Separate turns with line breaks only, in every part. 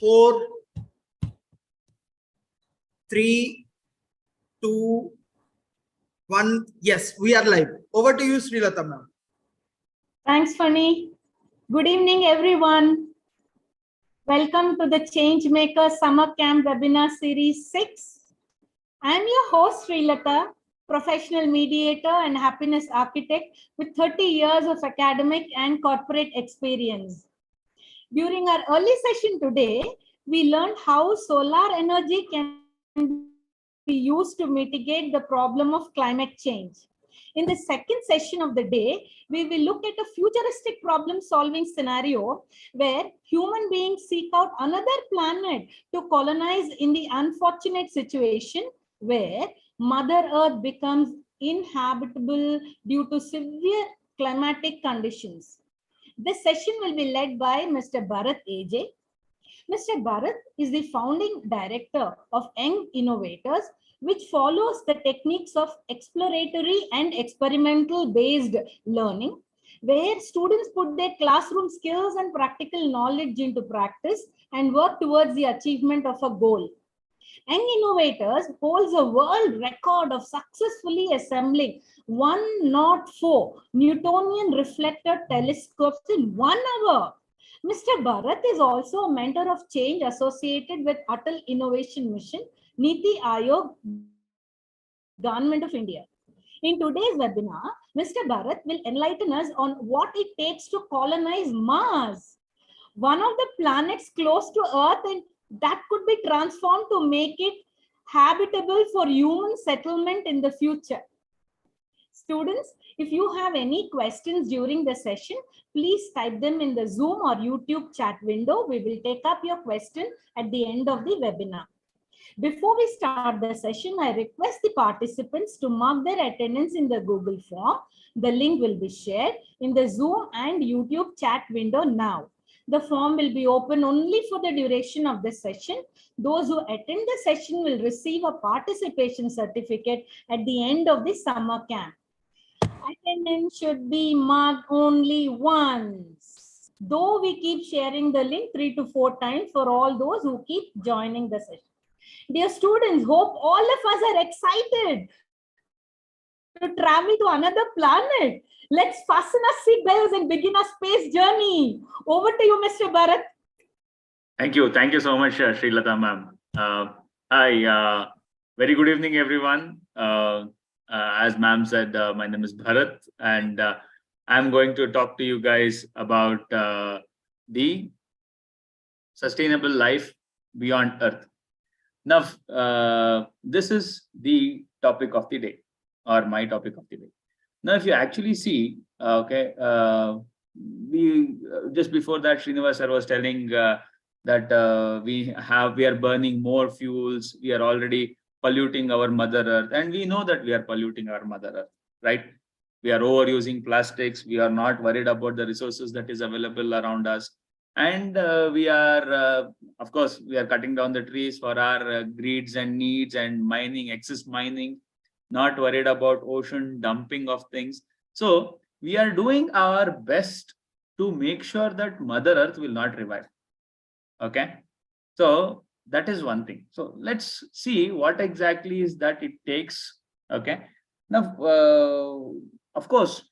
4, 3, 2, 1. Yes, we are live. Over to you, Srilata ma'am.
Thanks, Funny. Good evening, everyone. Welcome to the Changemaker Summer Camp Webinar Series 6. I'm your host, Srilata, professional mediator and happiness architect with 30 years of academic and corporate experience. During our early session today, we learned how solar energy can be used to mitigate the problem of climate change. In the second session of the day, we will look at a futuristic problem-solving scenario where human beings seek out another planet to colonize in the unfortunate situation where Mother Earth becomes inhabitable due to severe climatic conditions. This session will be led by Mr. Bharat AJ. Mr. Bharat is the founding director of Young Innovators, which follows the techniques of exploratory and experimental based learning, where students put their classroom skills and practical knowledge into practice and work towards the achievement of a goal. Young Innovators holds a world record of successfully assembling 104 Newtonian reflector telescopes in 1 hour. Mr. Bharat is also a mentor of change associated with Atal Innovation Mission, Niti Aayog, Government of India. In today's webinar, Mr. Bharat will enlighten us on what it takes to colonize Mars, one of the planets close to Earth and that could be transformed to make it habitable for human settlement in the future. Students, if you have any questions during the session, please type them in the Zoom or YouTube chat window. We will take up your question at the end of the webinar. Before we start the session, I request the participants to mark their attendance in the Google form. The link will be shared in the Zoom and YouTube chat window now. The form will be open only for the duration of the session. Those who attend the session will receive a participation certificate at the end of the summer camp. Attendance should be marked only once, though we keep sharing the link 3 to 4 times for all those who keep joining the session. Dear students, hope all of us are excited to travel to another planet. Let's fasten our seatbelts and begin our space journey. Over to you, Mr. Bharat.
Thank you. Thank you so much, Srilata ma'am. Hi, very good evening, everyone. As ma'am said, my name is Bharat, and I'm going to talk to you guys about the sustainable life beyond Earth. Now, this is the topic of the day, or my topic of the day. Now, if you actually see, we just before that, Srinivas sir was telling that we are burning more fuels. We are already polluting our Mother Earth, and we know that we are polluting our Mother Earth, right? We are overusing plastics. We are not worried about the resources that is available around us, and we are, of course, we are cutting down the trees for our greeds and needs and mining, excess mining. Not worried about ocean dumping of things. So we are doing our best to make sure that Mother Earth will not revive. Okay, so that is one thing. So let's see what exactly is that it takes. Okay, now of course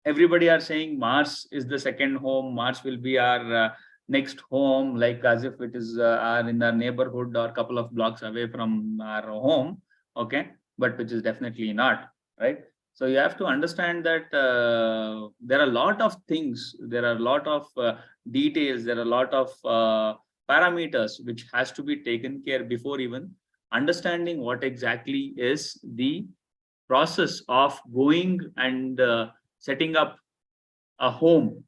everybody are saying Mars is the second home. Mars will be our next home, like as if it is in our neighborhood or a couple of blocks away from our home. Okay, but which is definitely not, right? So you have to understand that there are a lot of things, there are a lot of details, there are a lot of parameters which has to be taken care before even understanding what exactly is the process of going and setting up a home,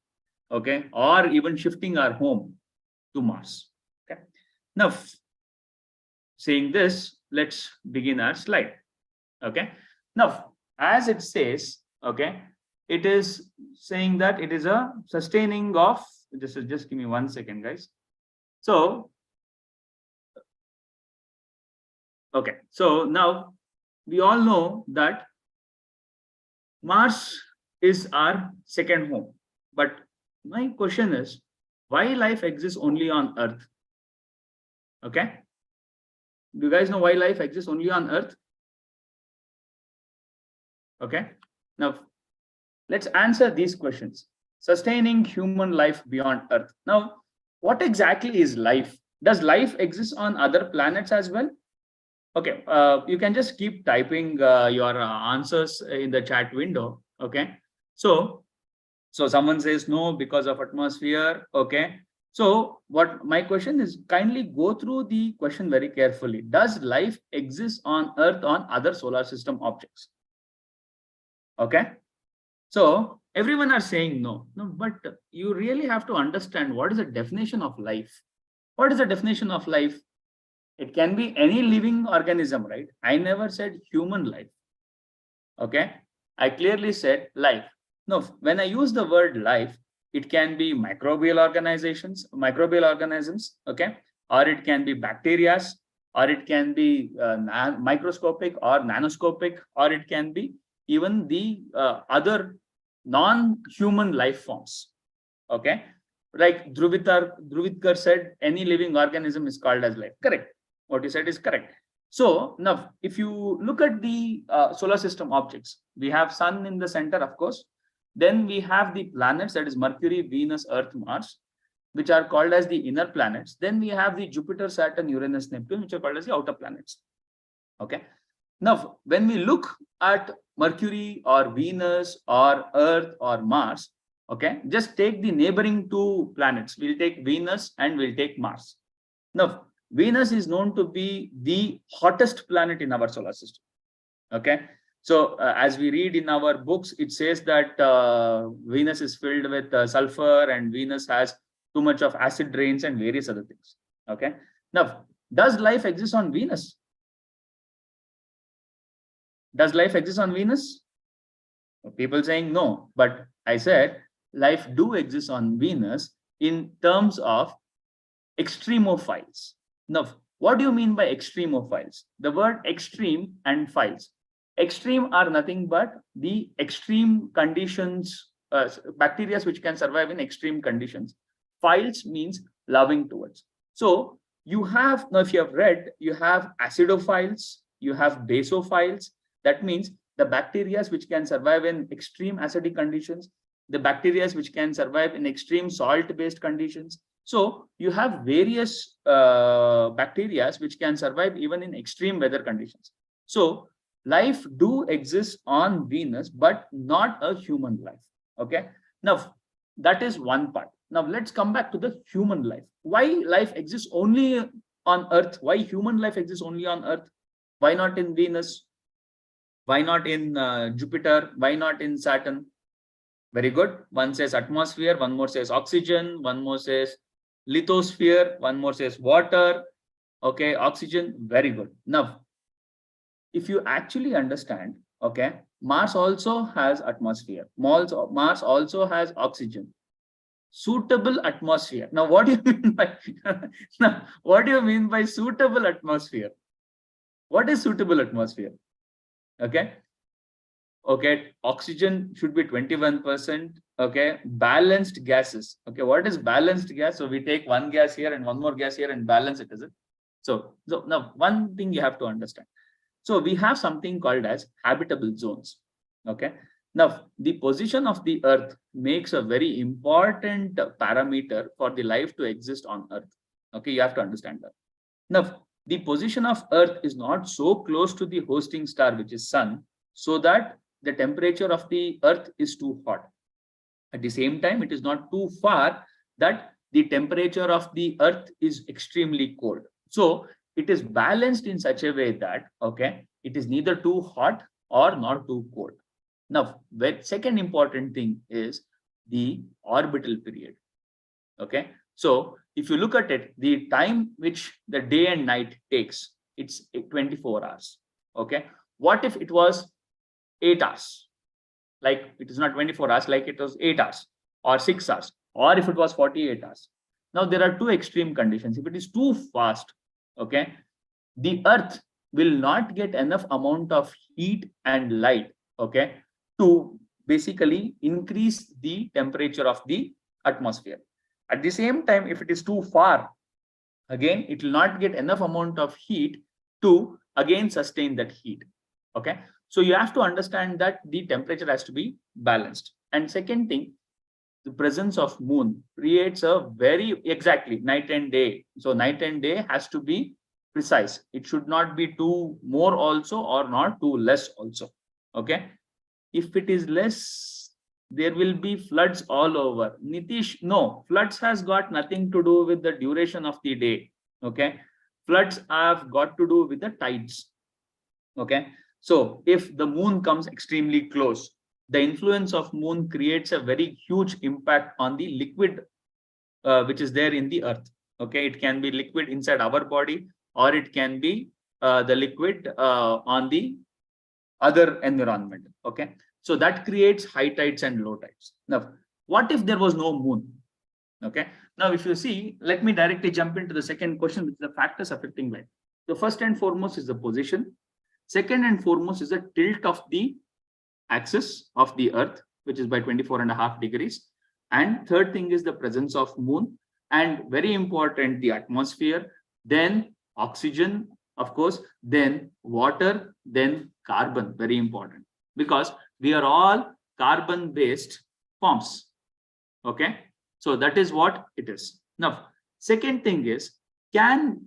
okay, or even shifting our home to Mars. Okay, now saying this, let's begin our slide. Okay, now as it says, okay, it is saying that it is a sustaining of, just give me 1 second, guys. So okay, so now we all know that Mars is our second home, but my question is, why life exists only on Earth? Okay. Do you guys know why life exists only on Earth? Okay. Now, let's answer these questions. Sustaining human life beyond Earth. Now, what exactly is life? Does life exist on other planets as well? Okay, you can just keep typing your answers in the chat window. Okay, so someone says no because of atmosphere. Okay, so what my question is, kindly go through the question very carefully. Does life exist on Earth on other solar system objects? Okay, so everyone are saying no, but you really have to understand what is the definition of life. What is the definition of life? It can be any living organism, right? I never said human life. Okay, I clearly said life. No, when I use the word life, it can be microbial organisms, okay, or it can be bacteria, or it can be microscopic or nanoscopic, or it can be even the other non-human life forms. Okay, like Dhruvidkar said, any living organism is called as life. Correct. What you said is correct. So now, if you look at the solar system objects, we have Sun in the center, of course. Then we have the planets, that is Mercury, Venus, Earth, Mars, which are called as the inner planets. Then we have the Jupiter, Saturn, Uranus, Neptune, which are called as the outer planets. Okay. Now, when we look at Mercury or Venus or Earth or Mars, okay, just take the neighboring two planets. We'll take Venus and we'll take Mars. Now, Venus is known to be the hottest planet in our solar system. Okay, so as we read in our books, it says that Venus is filled with sulfur, and Venus has too much of acid rains and various other things. Okay, now, does life exist on Venus? Does life exist on Venus? People saying no, but I said life do exist on Venus in terms of extremophiles. Now, what do you mean by extremophiles? The word extreme and philes. Extreme are nothing but the extreme conditions, bacteria which can survive in extreme conditions. Philes means loving towards. So you have, now if you have read, you have acidophiles, you have basophiles. That means the bacteria which can survive in extreme acidic conditions, the bacteria which can survive in extreme salt-based conditions. So you have various bacteria which can survive even in extreme weather conditions. So life do exist on Venus, but not a human life. Okay. Now, that is one part. Now, let's come back to the human life. Why life exists only on Earth? Why human life exists only on Earth? Why not in Venus? Why not in Jupiter? Why not in Saturn? Very good. One says atmosphere, one more says oxygen, one more says lithosphere, one more says water. Okay, oxygen. Very good. Now, if you actually understand, okay, Mars also has atmosphere. Mars also has oxygen. Suitable atmosphere. Now, what do you mean by now? What do you mean by suitable atmosphere? What is suitable atmosphere? Okay. Okay, oxygen should be 21%. Okay, balanced gases. Okay, what is balanced gas? So we take one gas here and one more gas here and balance it, is it? So now one thing you have to understand. So we have something called as habitable zones. Okay, now the position of the Earth makes a very important parameter for the life to exist on Earth. Okay, you have to understand that. Now, the position of Earth is not so close to the hosting star, which is Sun, so that the temperature of the Earth is too hot. At the same time, it is not too far that the temperature of the Earth is extremely cold. So it is balanced in such a way that, okay, it is neither too hot or not too cold. Now, the second important thing is the orbital period. Okay, so if you look at it, the time which the day and night takes, it's 24 hours. Okay, what if it was 8 hours? Like it is not 24 hours, like it was 8 hours or 6 hours, or if it was 48 hours. Now there are two extreme conditions. If it is too fast, okay, the Earth will not get enough amount of heat and light, okay, to basically increase the temperature of the atmosphere. At the same time, if it is too far, again, it will not get enough amount of heat to again sustain that heat. Okay. So you have to understand that the temperature has to be balanced. And second thing, the presence of moon creates a very exactly night and day. So night and day has to be precise. It should not be too more also or not too less also. Okay. If it is less, there will be floods all over. Nitish, no, floods has got nothing to do with the duration of the day. Okay. Floods have got to do with the tides. Okay. So if the moon comes extremely close, the influence of moon creates a very huge impact on the liquid which is there in the earth. Okay. It can be liquid inside our body, or it can be the liquid on the other environment. Okay. So that creates high tides and low tides. Now, what if there was no moon? Okay. Now, if you see, let me directly jump into the second question, which is the factors affecting life. The first and foremost is the position. Second and foremost is the tilt of the axis of the earth, which is by 24.5 degrees. And third thing is the presence of moon. And very important, the atmosphere, then oxygen, of course, then water, then carbon, very important, because we are all carbon-based forms. Okay. So that is what it is. Now, second thing is, can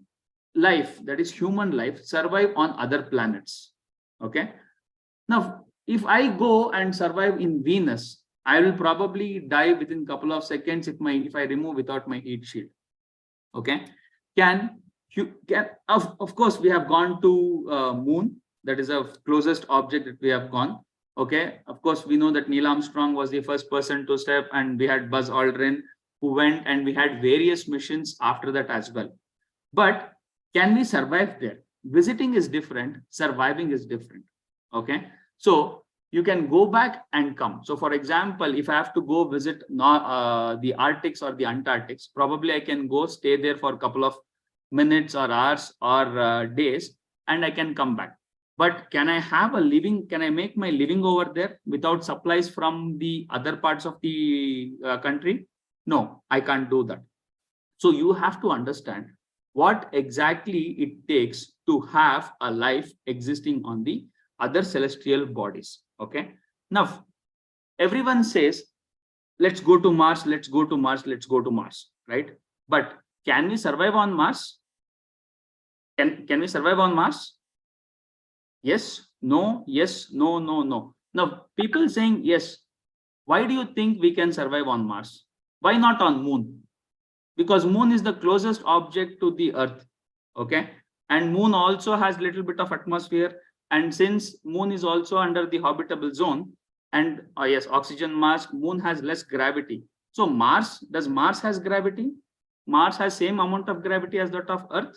life, that is human life, survive on other planets? Okay. Now, if I go and survive in Venus, I will probably die within a couple of seconds if I remove without my heat shield. Okay. Of course, we have gone to moon. That is the closest object that we have gone. Okay. Of course, we know that Neil Armstrong was the first person to step, and we had Buzz Aldrin who went, and we had various missions after that as well. But can we survive there? Visiting is different. Surviving is different. Okay. So you can go back and come. So for example, if I have to go visit the Arctics or the Antarctics, probably I can go stay there for a couple of minutes or hours or days, and I can come back. But can I have a living? Can I make my living over there without supplies from the other parts of the country? No, I can't do that. So you have to understand what exactly it takes to have a life existing on the other celestial bodies. Okay. Now, everyone says, let's go to Mars, let's go to Mars, let's go to Mars, right? But can we survive on Mars? Can we survive on Mars? Yes, no, yes, no, no, no. Now, people saying yes. Why do you think we can survive on Mars? Why not on Moon? Because Moon is the closest object to the Earth. Okay. And Moon also has little bit of atmosphere. And since Moon is also under the habitable zone, and yes, oxygen mask, Moon has less gravity. So Mars, does Mars has gravity? Mars has same amount of gravity as that of Earth?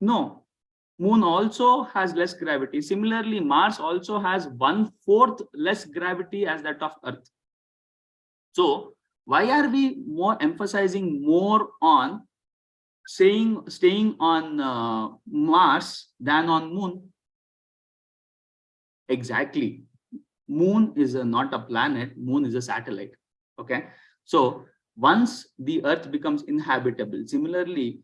No. Moon also has less gravity. Similarly, Mars also has 1/4 less gravity as that of Earth. So why are we more emphasizing more on staying on Mars than on Moon? Exactly. Moon is not a planet. Moon is a satellite. Okay. So once the Earth becomes inhabitable, similarly,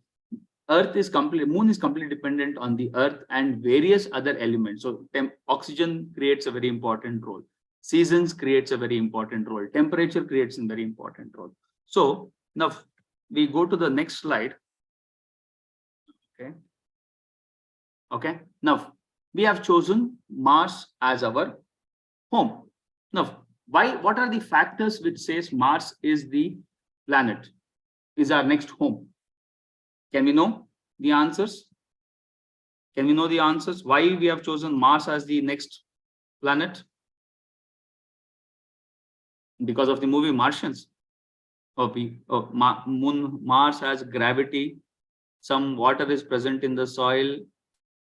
Moon is completely dependent on the Earth and various other elements. So oxygen creates a very important role. Seasons creates a very important role. Temperature creates a very important role. So now we go to the next slide. Okay. Okay. Now we have chosen Mars as our home. Now, what are the factors which says Mars is the planet, is our next home? Can we know the answers? Can we know the answers? Why we have chosen Mars as the next planet? Because of the movie Martians. Mars has gravity. Some water is present in the soil,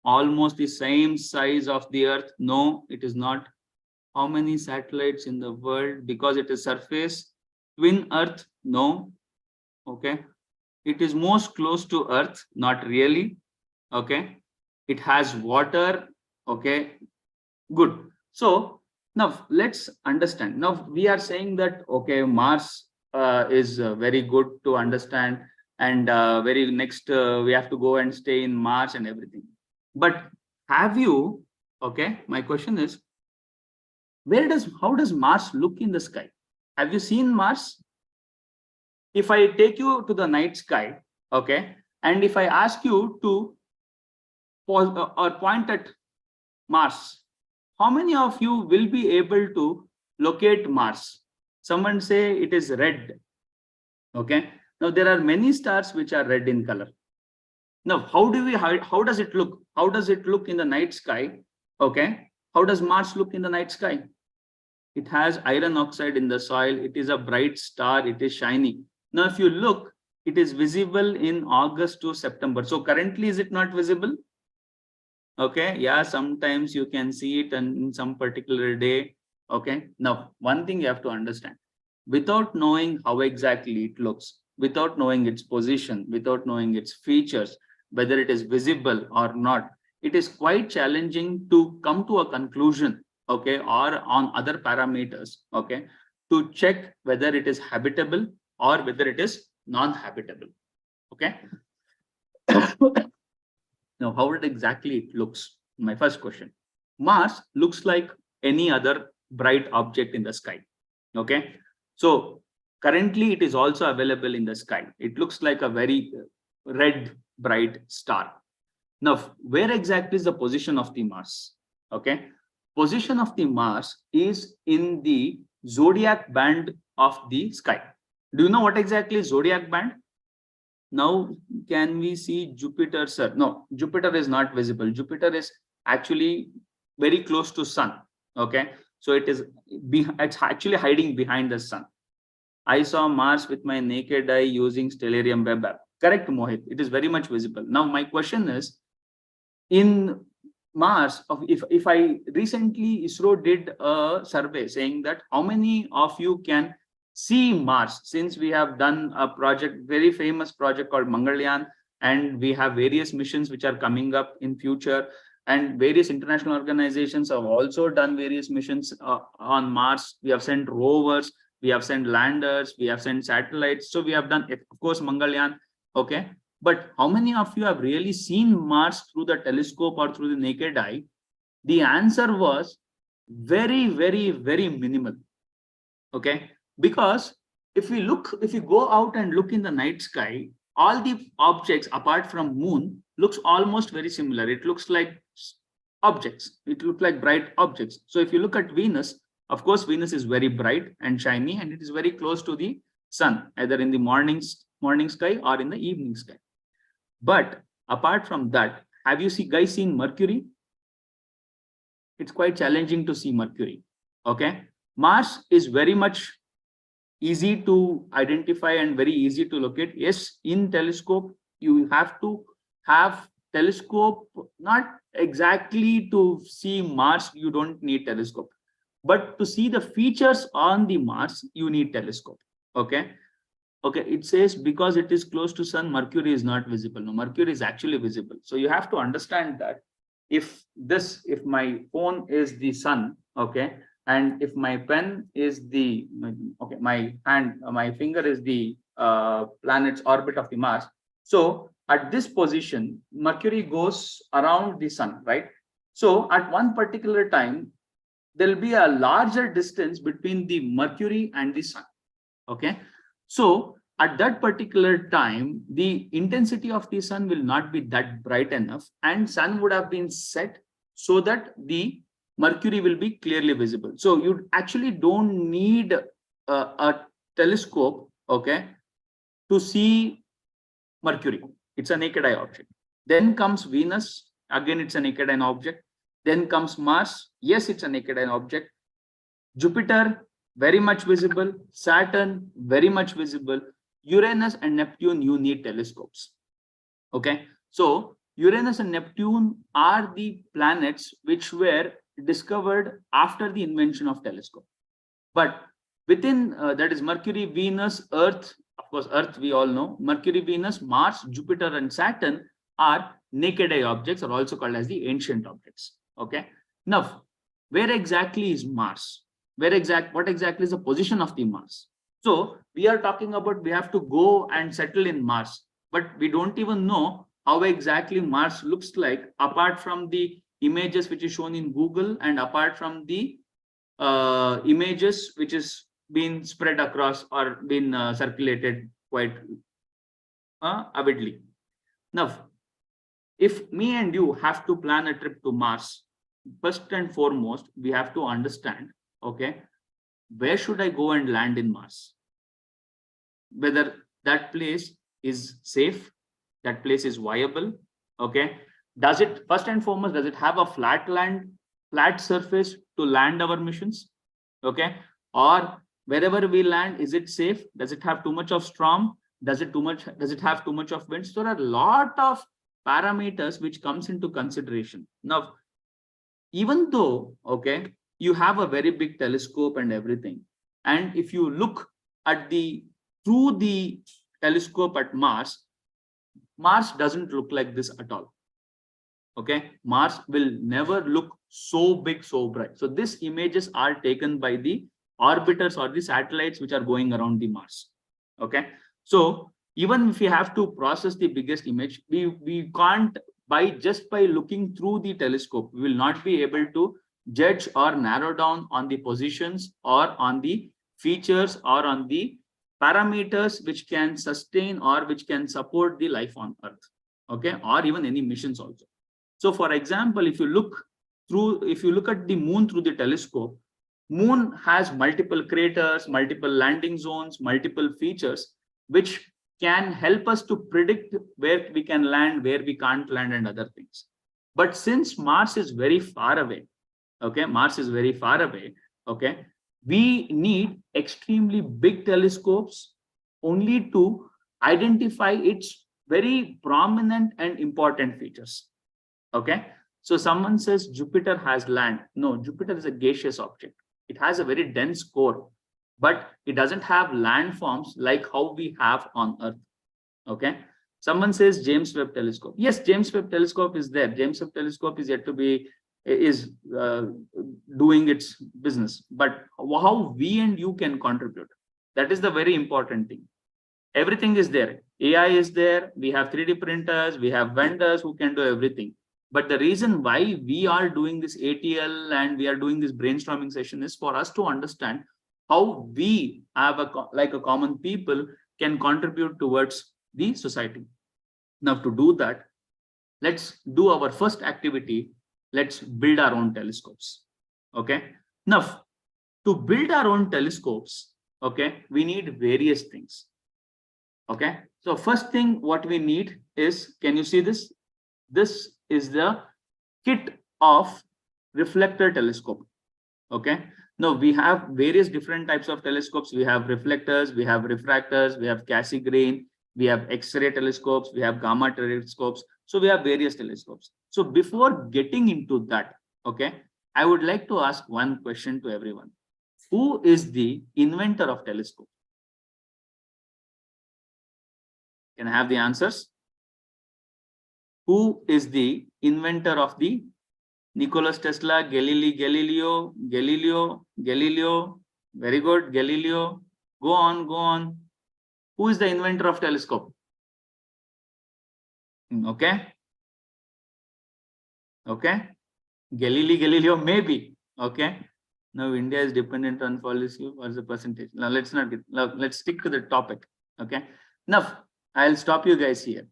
almost the same size of the Earth. No, it is not. How many satellites in the world? Because it is surface. Twin Earth? No. Okay. It is most close to Earth, not really. Okay. It has water. Okay. Good. So now let's understand. Now we are saying that, okay, Mars is very good to understand. and very next we have to go and stay in Mars and everything. But have you, okay, my question is, how does Mars look in the sky? Have you seen Mars? If I take you to the night sky, okay, and if I ask you to pause or point at Mars, how many of you will be able to locate Mars? Someone say it is red. Okay. Now there are many stars which are red in color. Now, how does it look? How does it look in the night sky? Okay. How does Mars look in the night sky? It has iron oxide in the soil. It is a bright star. It is shiny. Now, if you look, it is visible in August to September. So currently, is it not visible? Okay. Yeah, sometimes you can see it in some particular day. Okay. Now, one thing you have to understand, without knowing how exactly it looks, without knowing its position, without knowing its features, whether it is visible or not, it is quite challenging to come to a conclusion, okay, or on other parameters, okay, to check whether it is habitable or whether it is non-habitable, okay. Now, how exactly it looks? My first question. Mars looks like any other bright object in the sky, okay. So currently it is also available in the sky. It looks like a very red, bright star. Now, where exactly is the position of the Mars? Okay. Position of the Mars is in the zodiac band of the sky. Do you know what exactly is zodiac band? Now, can we see Jupiter, sir? No, Jupiter is not visible. Jupiter is actually very close to Sun. Okay. So it's actually hiding behind the Sun. I saw Mars with my naked eye using Stellarium web app. Correct, Mohit. It is very much visible. Now, my question is, in Mars, if I recently ISRO did a survey saying that how many of you can see Mars, since we have done a project, very famous project called Mangalyaan, and we have various missions which are coming up in future, and various international organizations have also done various missions on Mars. We have sent rovers, we have sent landers, we have sent satellites. So we have done, of course, Mangalyaan. Okay. But how many of you have really seen Mars through the telescope or through the naked eye? The answer was very, very, very minimal. Okay. Because if we go out and look in the night sky, all the objects apart from moon looks almost very similar. It looks like objects. It looks like bright objects. So if you look at Venus, of course, Venus is very bright and shiny, and it is very close to the sun, either in the morning sky or in the evening sky. But apart from that, have you guys seen Mercury? It's quite challenging to see Mercury. Okay. Mars is very much easy to identify and very easy to locate. Yes, in telescope, you have to have telescope, not exactly to see Mars, you don't need telescope. But to see the features on the Mars, you need telescope. Okay. Okay. It says because it is close to sun, Mercury is not visible. No, Mercury is actually visible. So you have to understand that if my phone is the sun, okay, and if my pen is my finger is the planet's orbit of the Mars. So at this position, Mercury goes around the sun, right? So at one particular time, there will be a larger distance between the Mercury and the sun. Okay. So at that particular time, the intensity of the sun will not be that bright enough, and sun would have been set so that the Mercury will be clearly visible. So you actually don't need a telescope, okay, to see Mercury. It's a naked eye object. Then comes Venus. Again, it's a naked eye object. Then comes Mars. Yes, it's a naked eye object. Jupiter, very much visible. Saturn, very much visible. Uranus and Neptune, you need telescopes. Okay. So Uranus and Neptune are the planets which were discovered after the invention of telescope. But within that is Mercury, Venus, Earth. Of course, Earth we all know. Mercury, Venus, Mars, Jupiter, and Saturn are naked eye objects, or also called as the ancient objects. Okay. Now, where exactly is Mars? What exactly is the position of the Mars? So we are talking about we have to go and settle in Mars, but we don't even know how exactly Mars looks like apart from the images which is shown in Google and apart from the images which is been spread across or been circulated quite avidly. Now, if me and you have to plan a trip to Mars, first and foremost, we have to understand, okay, where should I go and land in Mars? Whether that place is safe, that place is viable, okay? Does it, first and foremost, does it have a flat surface to land our missions, okay? Or wherever we land, is it safe? Does it have too much of storm? Does it have too much of winds? There are a lot of parameters which comes into consideration. Now, even though, okay, you have a very big telescope and everything, and if you look at through the telescope at Mars doesn't look like this at all. Okay, Mars will never look so big, so bright. So these images are taken by the orbiters or the satellites which are going around the Mars. Okay, so even if we have to process the biggest image, we can't, just by looking through the telescope, we will not be able to judge or narrow down on the positions or on the features or on the parameters which can sustain or which can support the life on Earth, okay, or even any missions also. So for example, if you look at the moon through the telescope, moon has multiple craters, multiple landing zones, multiple features which can help us to predict where we can land, where we can't land, and other things. But since Mars is very far away, okay, okay, we need extremely big telescopes only to identify its very prominent and important features. Okay, so someone says Jupiter has land. No, Jupiter is a gaseous object. It has a very dense core, but it doesn't have landforms like how we have on Earth. Okay, someone says James Webb Telescope. Yes, James Webb Telescope is there. James Webb Telescope is yet to be doing its business, but how we and you can contribute, that is the very important thing. Everything is there. AI is there. We have 3D printers. We have vendors who can do everything. But the reason why we are doing this ATL and we are doing this brainstorming session is for us to understand how we have like a common people can contribute towards the society. Now, to do that, let's do our first activity. Let's build our own telescopes. Okay. Now, to build our own telescopes, okay, we need various things. Okay. So first thing what we need is, can you see this? This is the kit of reflector telescope. Okay. Now we have various different types of telescopes. We have reflectors, we have refractors, we have Cassegrain, we have X-ray telescopes, we have gamma telescopes. So we have various telescopes. So before getting into that, okay, I would like to ask one question to everyone. Who is the inventor of telescope? Can I have the answers? Who is the inventor of the Nikola Tesla, Galileo? Very good, Galileo. Go on. Who is the inventor of telescope? Okay. Galileo, maybe. Okay. Now India is dependent on policy. What's the percentage? Now let's stick to the topic. Okay. Now I'll stop you guys here.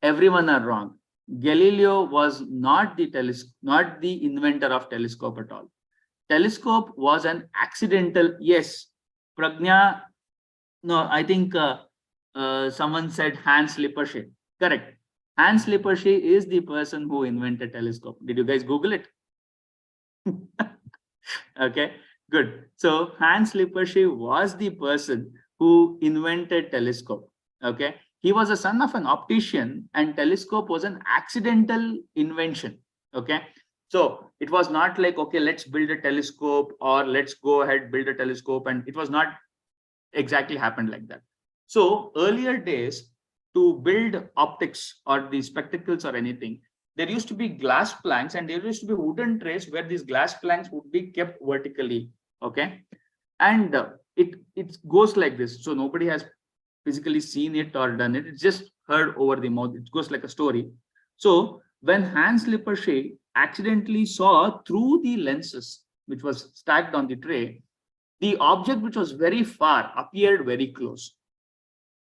Everyone are wrong. Galileo was not the inventor of telescope at all. Telescope was an accidental. Yes, Pragnya. No, I think someone said Hans Lippershey. Correct. Hans Lippershey is the person who invented telescope. Did you guys Google it? Okay, good. So Hans Lippershey was the person who invented telescope. Okay, he was a son of an optician, and telescope was an accidental invention. Okay, so it was not like, okay, let's build a telescope or let's go ahead build a telescope, and it was not exactly happened like that. So earlier days, to build optics or the spectacles or anything, there used to be glass planks and there used to be wooden trays where these glass planks would be kept vertically. Okay, and it goes like this. So nobody has physically seen it or done it. It's just heard over the mouth. It goes like a story. So when Hans Lippershey accidentally saw through the lenses, which was stacked on the tray, the object which was very far appeared very close.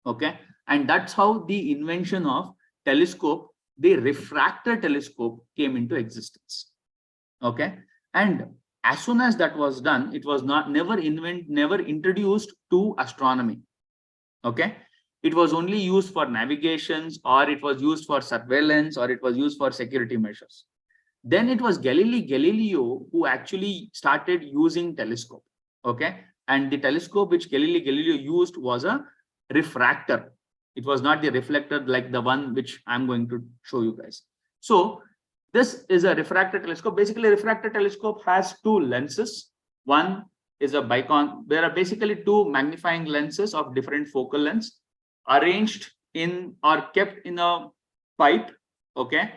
Okay. And that's how the invention of telescope, the refractor telescope, came into existence. Okay. And as soon as that was done, it was never introduced to astronomy. Okay. It was only used for navigations, or it was used for surveillance, or it was used for security measures. Then it was Galileo who actually started using telescope. Okay. And the telescope which Galileo used was a refractor. It was not the reflector like the one which I'm going to show you guys. So this is a refractor telescope. Basically, a refractor telescope has two lenses. One is a bicon. There are basically two magnifying lenses of different focal lengths arranged in or kept in a pipe. Okay.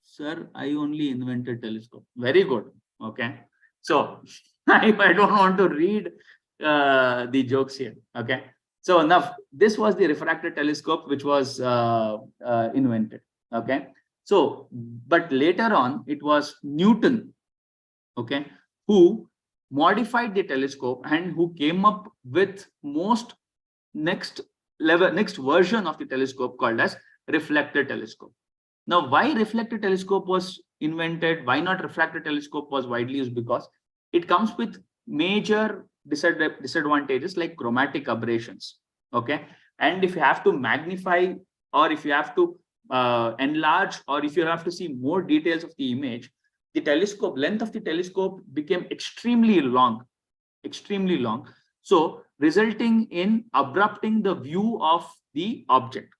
Sir, I only invented telescope. Very good. Okay. So I don't want to read the jokes here. Okay. So now this was the refractor telescope which was invented. Okay. So, but later on, it was Newton, okay, who modified the telescope and who came up with next version of the telescope called as reflector telescope. Now, why reflector telescope was invented? Why not refractor telescope was widely used? Because it comes with major disadvantages like chromatic aberrations. Okay. And if you have to magnify, or if you have to enlarge, or if you have to see more details of the image, the length of the telescope became extremely long. So resulting in abrupting the view of the object.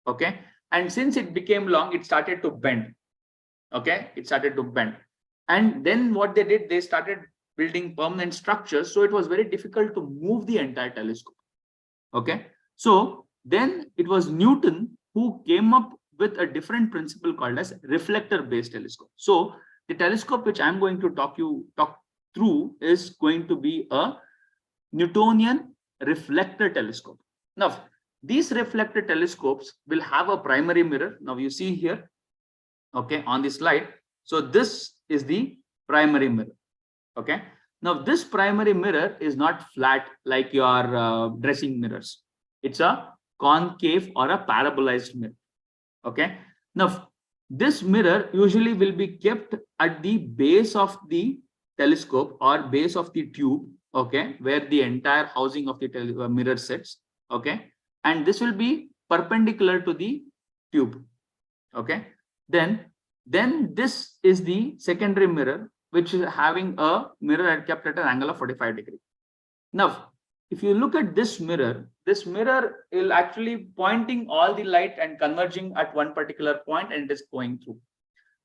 Okay. And since it became long, it started to bend. Okay. It started to bend. And then what they did, they started building permanent structures. So it was very difficult to move the entire telescope. Okay. So then it was Newton who came up with a different principle called as reflector based telescope. So the telescope which I'm going to talk through is going to be a Newtonian reflector telescope. Now, these reflector telescopes will have a primary mirror. Now you see here, okay, on the slide. So this is the primary mirror. Okay. Now this primary mirror is not flat like your dressing mirrors. It's a concave or a parabolized mirror. Okay. Now this mirror usually will be kept at the base of the telescope or base of the tube. Okay, where the entire housing of the mirror sits. Okay, and this will be perpendicular to the tube. Okay, then this is the secondary mirror, which is having a mirror kept at an angle of 45 degrees. Now, if you look at this mirror will actually pointing all the light and converging at one particular point, and it is going through.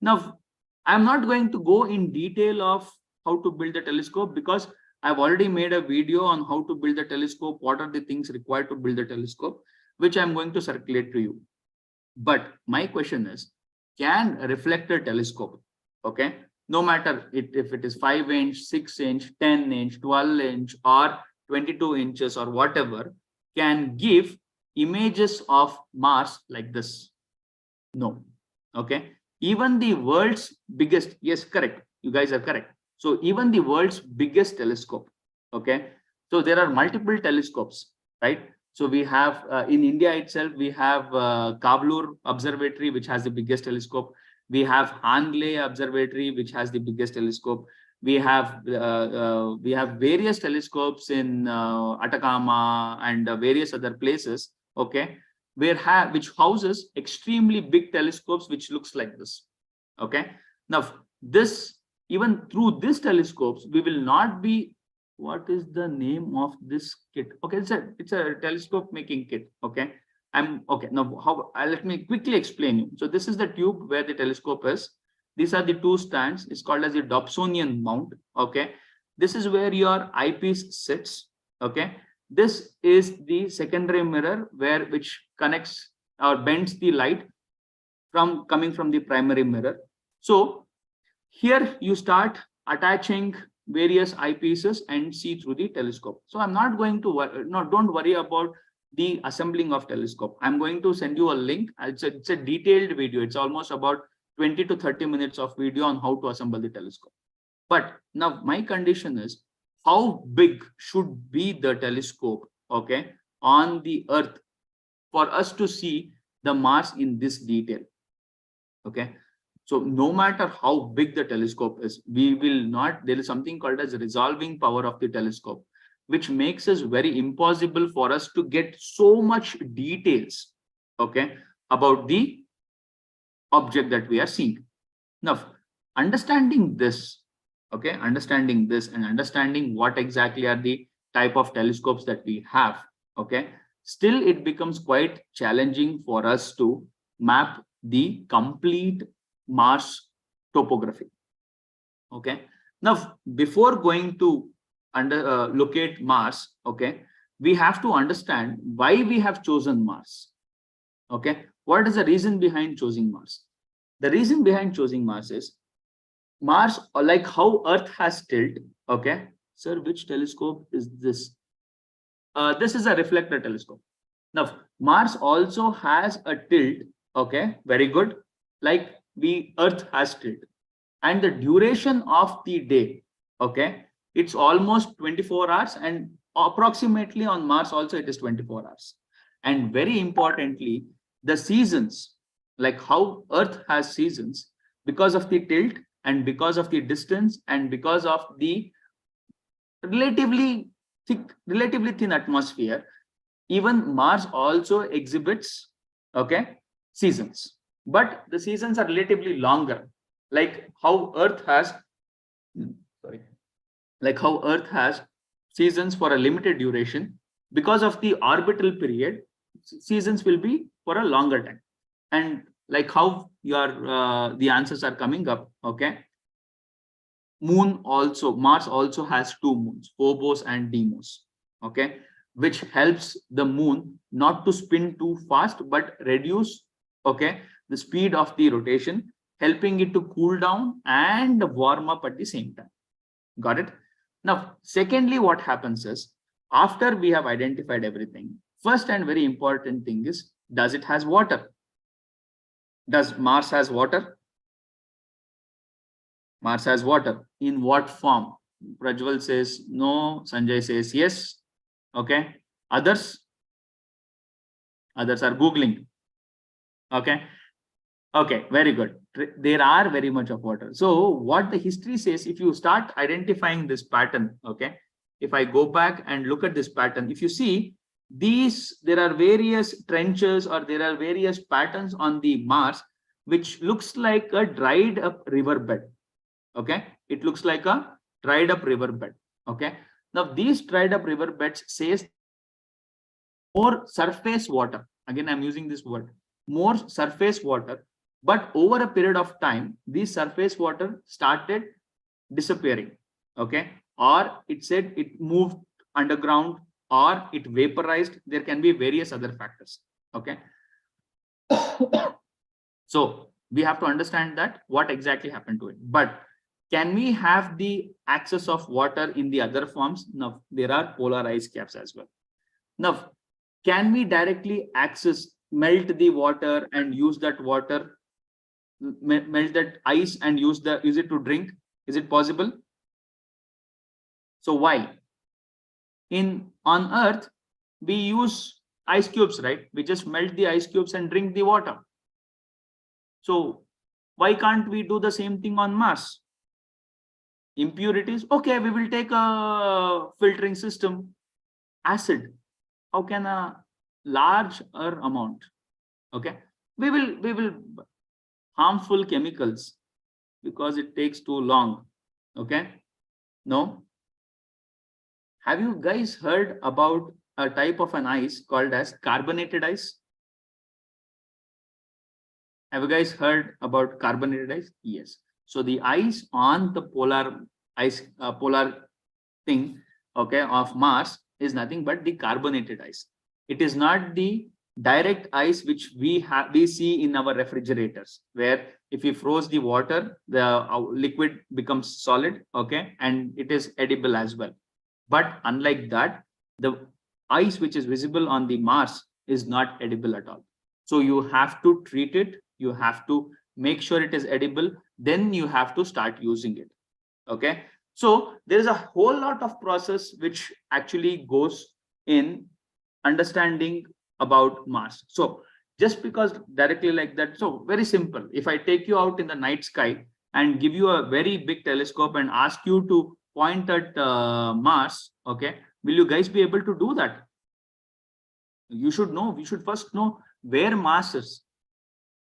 Now, I'm not going to go in detail of how to build the telescope because I've already made a video on how to build the telescope, what are the things required to build the telescope, which I'm going to circulate to you. But my question is, can a reflector telescope, okay, no matter if it is 5-inch, 6-inch, 10-inch, 12-inch, or 22 inches or whatever, can give images of Mars like this? No. Okay. Even the world's biggest, yes, correct. You guys are correct. So even the world's biggest telescope, okay. So there are multiple telescopes, right? So we have in India itself, we have Kavlur Observatory, which has the biggest telescope. We have Hanle Observatory, which has the biggest telescope. We have various telescopes in Atacama and various other places, okay, which houses extremely big telescopes, which looks like this, okay. Now this, even through these telescopes, we will not be, what is the name of this kit? Okay, it's a telescope making kit. Okay, okay. Now, let me quickly explain you. So this is the tube where the telescope is. These are the two stands. It's called as the Dobsonian mount. Okay, this is where your eyepiece sits. Okay, this is the secondary mirror which connects or bends the light coming from the primary mirror. So here you start attaching various eyepieces and see through the telescope. So I'm not going to no, don't worry about the assembling of telescope. I'm going to send you a link. It's a detailed video. It's almost about 20 to 30 minutes of video on how to assemble the telescope. But now my condition is, how big should be the telescope, okay, on the Earth for us to see the Mars in this detail? Okay. So no matter how big the telescope is, we will not, there is something called as resolving power of the telescope, which makes it very impossible for us to get so much details, okay, about the object that we are seeing. Now, understanding this, okay, understanding this and understanding what exactly are the type of telescopes that we have, okay, still it becomes quite challenging for us to map the complete Mars topography. Okay. Now, before going to locate Mars, okay, we have to understand why we have chosen Mars. Okay. What is the reason behind choosing Mars? The reason behind choosing Mars is Mars, like how Earth has tilt. Okay. Sir, which telescope is this? This is a reflector telescope. Now, Mars also has a tilt. Okay. Very good. Like the Earth has tilt. And the duration of the day, okay, it's almost 24 hours, and approximately on Mars also it is 24 hours. And very importantly, the seasons, like how Earth has seasons, because of the tilt and because of the distance and because of the relatively thin atmosphere, even Mars also exhibits, okay, seasons, but the seasons are relatively longer, like how Earth has, like how Earth has seasons for a limited duration. Because of the orbital period, seasons will be for a longer time. And like how your the answers are coming up, okay. Moon also, Mars also has two moons, Phobos and Deimos, okay, which helps the moon not to spin too fast but reduce, okay, the speed of the rotation, helping it to cool down and warm up at the same time. Got it? Now, secondly, what happens is, after we have identified everything, first and very important thing is, does it has water? Does Mars has water? Mars has water. In what form? Prajwal says no, Sanjay says yes. Okay. Others are Googling. Okay. Okay, very good. There are very much of water. So what the history says, if you start identifying this pattern, okay, if I go back and look at this pattern, if you see these, there are various trenches or there are various patterns on the Mars, which looks like a dried up riverbed. Okay, it looks like a dried up riverbed. Okay, now these dried up riverbeds says more surface water. Again, I'm using this word, more surface water. But over a period of time, the surface water started disappearing, okay? Or it said it moved underground or it vaporized. There can be various other factors, okay? So we have to understand that what exactly happened to it. But can we have the access of water in the other forms? No, there are polar ice caps as well. Now, can we directly melt the water and use that water, melt that ice and use it to drink? Is it possible? So why? On Earth, we use ice cubes, right? We just melt the ice cubes and drink the water. So why can't we do the same thing on Mars? Impurities, okay, we will take a filtering system. Acid, how can a larger amount? Okay, we will harmful chemicals because it takes too long. Okay, no. Have you guys heard about a type of an ice called as carbonated ice? Have you guys heard about carbonated ice? Yes. So the ice on the polar thing, okay, of Mars is nothing but the carbonated ice. It is not the direct ice which we see in our refrigerators, where if we froze the water, the liquid becomes solid, okay, and it is edible as well. But unlike that, the ice which is visible on the Mars is not edible at all. So you have to treat it, you have to make sure it is edible, then you have to start using it. Okay, so there is a whole lot of process which actually goes in understanding about Mars. So just because directly like that, so very simple. If I take you out in the night sky and give you a very big telescope and ask you to point at Mars, okay, will you guys be able to do that? You should know, we should first know where Mars is,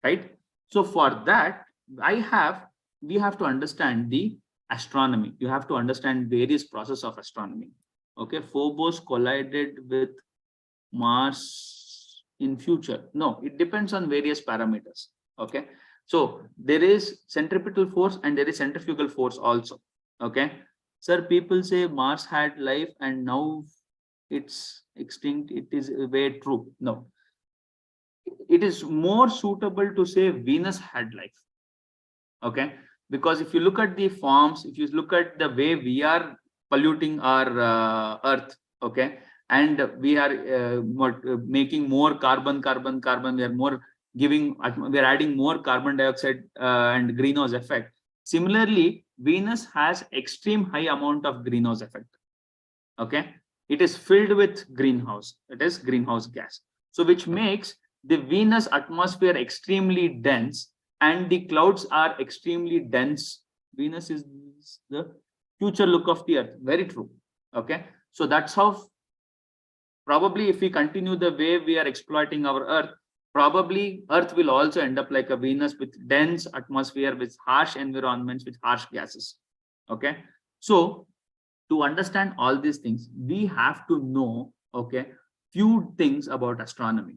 right? So for that, we have to understand the astronomy. You have to understand various process of astronomy. Okay, Phobos collided with Mars in future. No, it depends on various parameters. Okay, so there is centripetal force and there is centrifugal force also. Okay, sir, people say Mars had life and now it's extinct. It is very true. No, it is more suitable to say Venus had life. Okay, because if you look at the forms, if you look at the way we are polluting our Earth, okay, and we are making more carbon. We are more we are adding more carbon dioxide and greenhouse effect. Similarly, Venus has extreme high amount of greenhouse effect. Okay, it is filled with greenhouse. It is greenhouse gas. So which makes the Venus atmosphere extremely dense and the clouds are extremely dense. Venus is the future look of the Earth. Very true. Okay, so that's how probably if we continue the way we are exploiting our Earth, probably Earth will also end up like a Venus with dense atmosphere, with harsh environments, with harsh gases. Okay, so to understand all these things, we have to know, okay, few things about astronomy.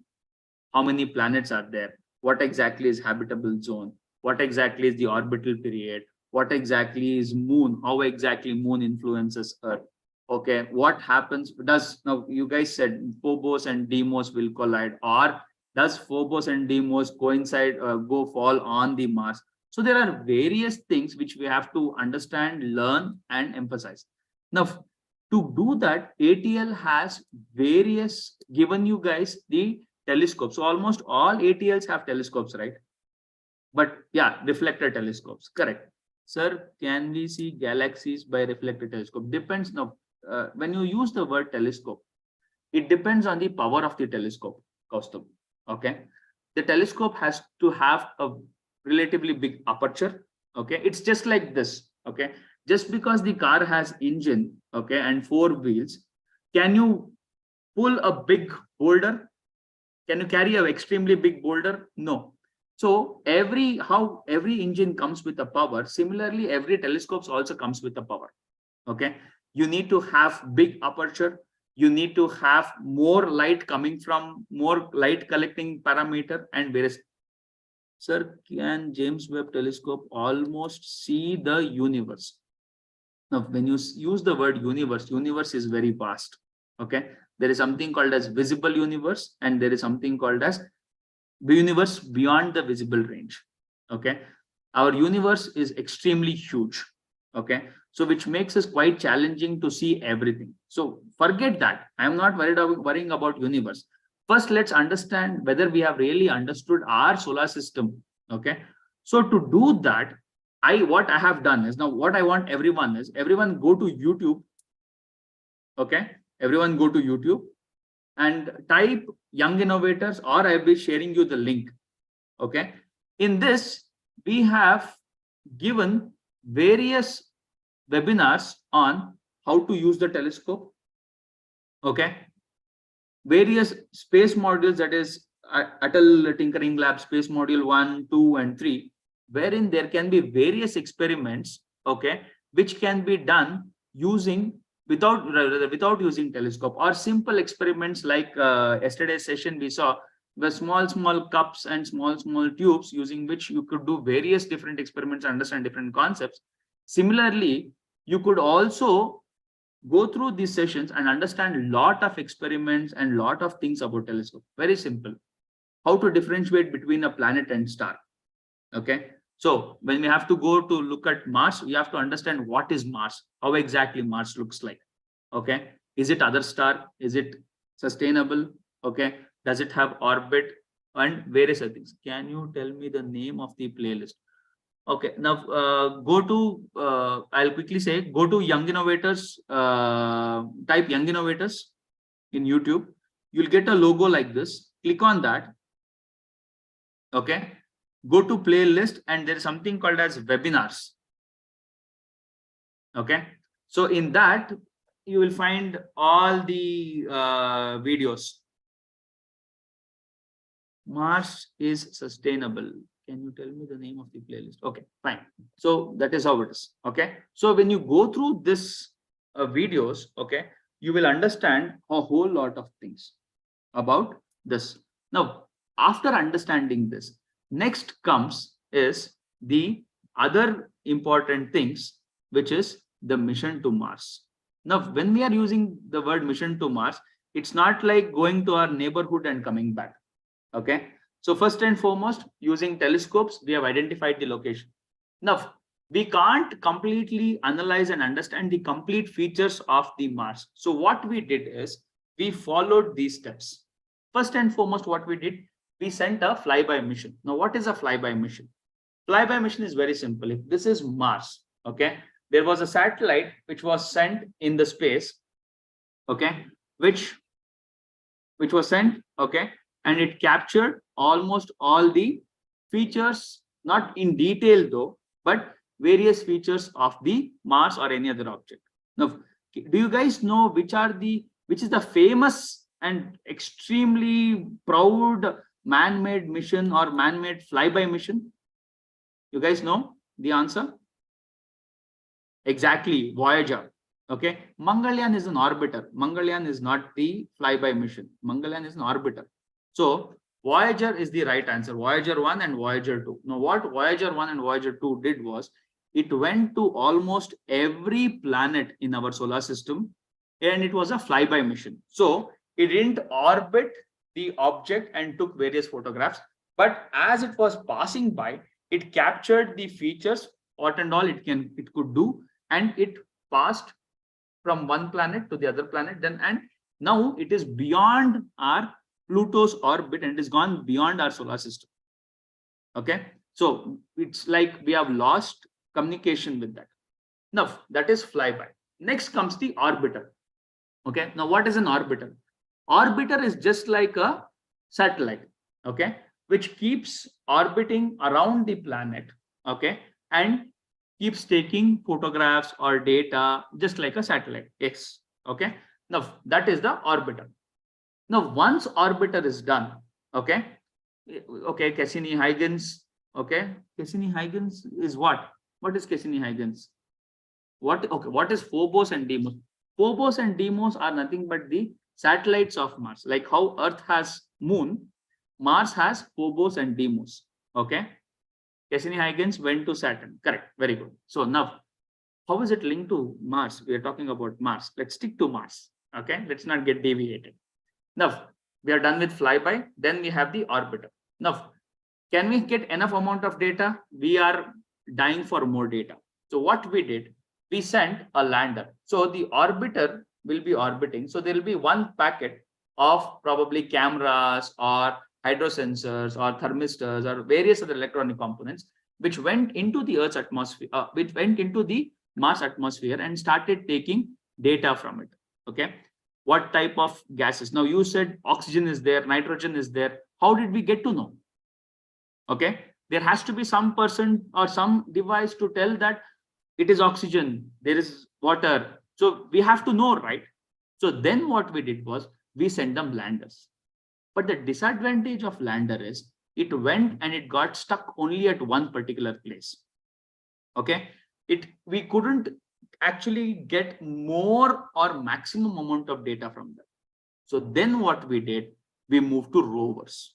How many planets are there? What exactly is habitable zone? What exactly is the orbital period? What exactly is moon? How exactly moon influences Earth? Okay, what happens? Does now you guys said Phobos and Deimos will collide, or does Phobos and Deimos coincide, go fall on the Mars? So there are various things which we have to understand, learn, and emphasize. Now, to do that, ATL has various given you guys the telescopes. So almost all ATLs have telescopes, right? But yeah, reflector telescopes, correct. Sir, can we see galaxies by reflector telescope? Depends. Now, when you use the word telescope, it depends on the power of the telescope, Kaustubh. Okay, the telescope has to have a relatively big aperture. Okay, it's just like this. Okay, just because the car has engine, okay, and 4 wheels, can you pull a big boulder? Can you carry an extremely big boulder? No. So every engine comes with a power. Similarly, every telescope also comes with a power. Okay, you need to have big aperture. You need to have more light coming from more light collecting parameter and various. Sir, can James Webb telescope almost see the universe? Now, when you use the word universe, universe is very vast. Okay, there is something called as visible universe, and there is something called as the universe beyond the visible range. Okay, our universe is extremely huge. Okay, so which makes us quite challenging to see everything. So forget that. I am not worrying about universe. First, let's understand whether we have really understood our solar system. Okay, so to do that, what I have done is, now what I want everyone is, everyone go to YouTube. Okay, everyone go to YouTube and type Young Innovators, or I'll be sharing you the link. Okay, in this we have given various webinars on how to use the telescope. Okay, various space modules, that is Atal Tinkering Lab Space Module 1, 2, and 3, wherein there can be various experiments, okay, which can be done using without using telescope, or simple experiments like yesterday's session we saw the small cups and small tubes, using which you could do various different experiments and understand different concepts. Similarly, you could also go through these sessions and understand a lot of experiments and lot of things about telescope. Very simple. How to differentiate between a planet and star. Okay. So when we have to go to look at Mars, we have to understand what is Mars, how exactly Mars looks like. Okay. Is it other star? Is it sustainable? Okay. Does it have orbit and various other things? Can you tell me the name of the playlist? Okay, now go to, I'll quickly say, go to Young Innovators, type Young Innovators in YouTube. You'll get a logo like this. Click on that. Okay, go to playlist and there's something called as webinars. Okay, so in that, you will find all the videos. Mars is sustainable. Can you tell me the name of the playlist? Okay, fine. So that is how it is. Okay. So when you go through this videos, okay, you will understand a whole lot of things about this. Now, after understanding this, next comes is the other important things, which is the mission to Mars. Now, when we are using the word mission to Mars, it's not like going to our neighborhood and coming back. Okay. So first and foremost, using telescopes, we have identified the location. Now, we can't completely analyze and understand the complete features of the Mars. So what we did is we followed these steps. First and foremost, what we did, we sent a flyby mission. Now, what is a flyby mission? Flyby mission is very simple. If this is Mars, okay, there was a satellite which was sent in the space, okay, which was sent, okay, and it captured almost all the features, not in detail though, but various features of the Mars or any other object. Now, do you guys know which is the famous and extremely proud man-made mission or man-made flyby mission? You guys know the answer? Exactly, Voyager. Okay, Mangalyaan is an orbiter. Mangalyaan is not the flyby mission. Mangalyaan is an orbiter. So Voyager is the right answer. Voyager 1 and Voyager 2. Now, what Voyager 1 and Voyager 2 did was, it went to almost every planet in our solar system, and it was a flyby mission. So it didn't orbit the object and took various photographs, but as it was passing by, it captured the features, what and all it could do, and it passed from one planet to the other planet. Then, and now it is beyond our Pluto's orbit and it is gone beyond our solar system. Okay, so it's like we have lost communication with that. Now that is flyby. Next comes the orbiter. Okay, now what is an orbiter? Orbiter is just like a satellite, okay, which keeps orbiting around the planet, okay, and keeps taking photographs or data just like a satellite. Yes, okay. Now that is the orbiter. Now once orbiter is done, okay, Cassini-Huygens, okay, Cassini-Huygens is what? What is Cassini-Huygens? What is Phobos and Deimos? Phobos and Deimos are nothing but the satellites of Mars. Like how Earth has moon, Mars has Phobos and Deimos. Okay, Cassini-Huygens went to Saturn. Correct. Very good. So now, how is it linked to Mars? We are talking about Mars. Let's stick to Mars. Okay, let's not get deviated. Now we are done with flyby. Then we have the orbiter. Now, can we get enough amount of data? We are dying for more data. So what we did, we sent a lander. So the orbiter will be orbiting. So there will be one packet of probably cameras or hydrosensors or thermistors or various other electronic components, which went into the Earth's atmosphere, which went into the Mars atmosphere and started taking data from it. Okay, what type of gases? Now you said oxygen is there, nitrogen is there. How did we get to know? Okay, there has to be some person or some device to tell that it is oxygen, there is water. So we have to know, right? So then what we did was we sent them landers. But the disadvantage of lander is it went and it got stuck only at one particular place. Okay, we couldn't actually get more or maximum amount of data from them. So then what we did, we moved to rovers.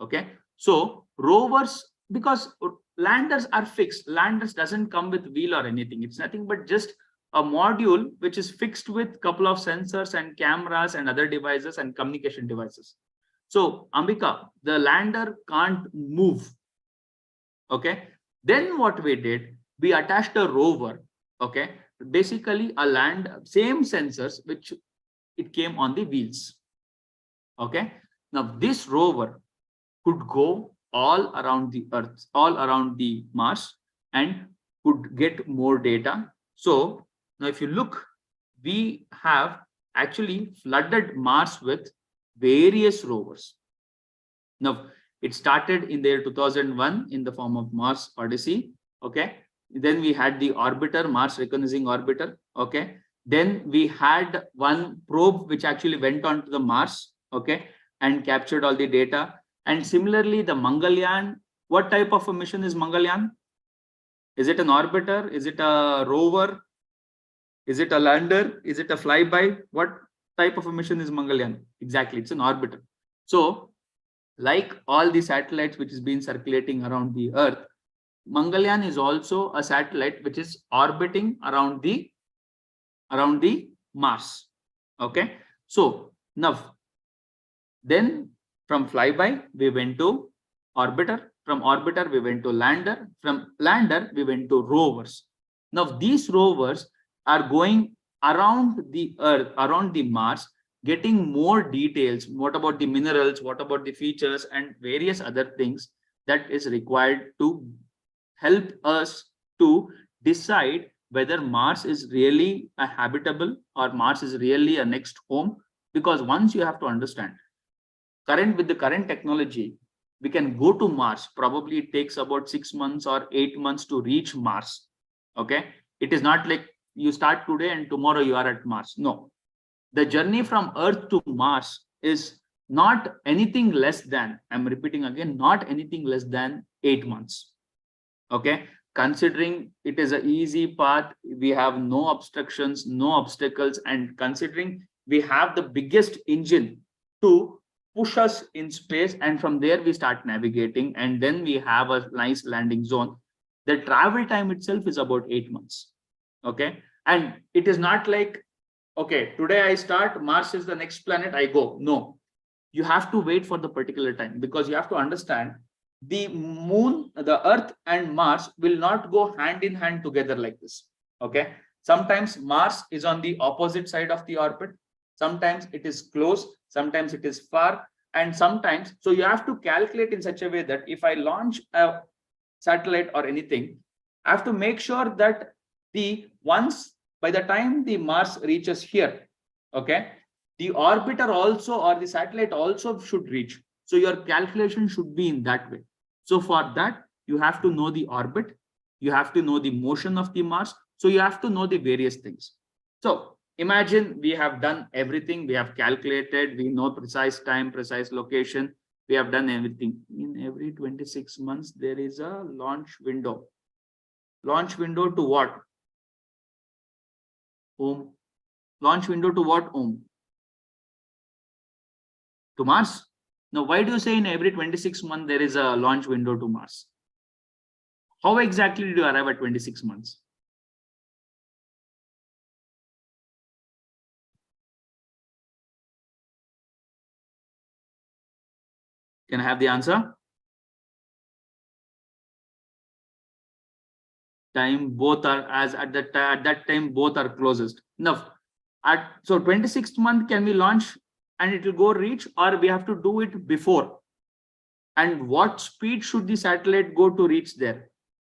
Okay, so rovers, because landers are fixed, landers doesn't come with wheel or anything. It's nothing but just a module which is fixed with couple of sensors and cameras and other devices and communication devices. So Ambika, the lander can't move. Okay. Then what we did, we attached a rover. Okay. Basically a same sensors which it came on the wheels. Okay. Now this rover could go all around the Earth, all around the Mars, and could get more data. So now if you look, we have actually flooded Mars with various rovers. Now it started in the year 2001 in the form of Mars Odyssey. Okay. Then we had the orbiter, Mars Reconnaissance Orbiter. Okay. Then we had one probe which actually went on to the Mars. Okay. And captured all the data. And similarly, the Mangalyaan, what type of a mission is Mangalyaan? Is it an orbiter? Is it a rover? Is it a lander? Is it a flyby? What type of a mission is Mangalyaan? Exactly, it's an orbiter. So, like all the satellites which has been circulating around the Earth, Mangalyaan is also a satellite which is orbiting around the Mars. Okay, so now then from flyby we went to orbiter, from orbiter we went to lander, from lander we went to rovers. Now these rovers are going around the Earth, around the Mars, getting more details. What about the minerals, what about the features and various other things that is required to help us to decide whether Mars is really a habitable or Mars is really a next home. Because once you have to understand, with the current technology, we can go to Mars. Probably it takes about 6 months or 8 months to reach Mars. Okay. It is not like you start today and tomorrow you are at Mars. No. The journey from Earth to Mars is not anything less than, I'm repeating again, not anything less than 8 months. Okay. Considering it is an easy path, we have no obstructions, no obstacles, and considering we have the biggest engine to push us in space, and from there we start navigating, and then we have a nice landing zone. The travel time itself is about 8 months. Okay. And it is not like, okay, today I start, Mars is the next planet, I go. No, you have to wait for the particular time, because you have to understand the moon, the Earth and Mars will not go hand in hand together like this. Okay. Sometimes Mars is on the opposite side of the orbit. Sometimes it is close, sometimes it is far, and sometimes, so you have to calculate in such a way that if I launch a satellite or anything, I have to make sure that by the time the Mars reaches here, okay, the orbiter also or the satellite also should reach. So your calculation should be in that way. So for that, you have to know the orbit, you have to know the motion of the Mars. So you have to know the various things. So imagine we have done everything, we have calculated, we know precise time, precise location, we have done everything. In every 26 months, there is a launch window. Launch window to what? Home. Launch window to what? Home. To Mars. Now, why do you say in every 26 months there is a launch window to Mars? How exactly did you arrive at 26 months? Can I have the answer? Time, both are, as at that time both are closest. Now, so 26th month, can we launch and it will go reach, or we have to do it before? And what speed should the satellite go to reach there?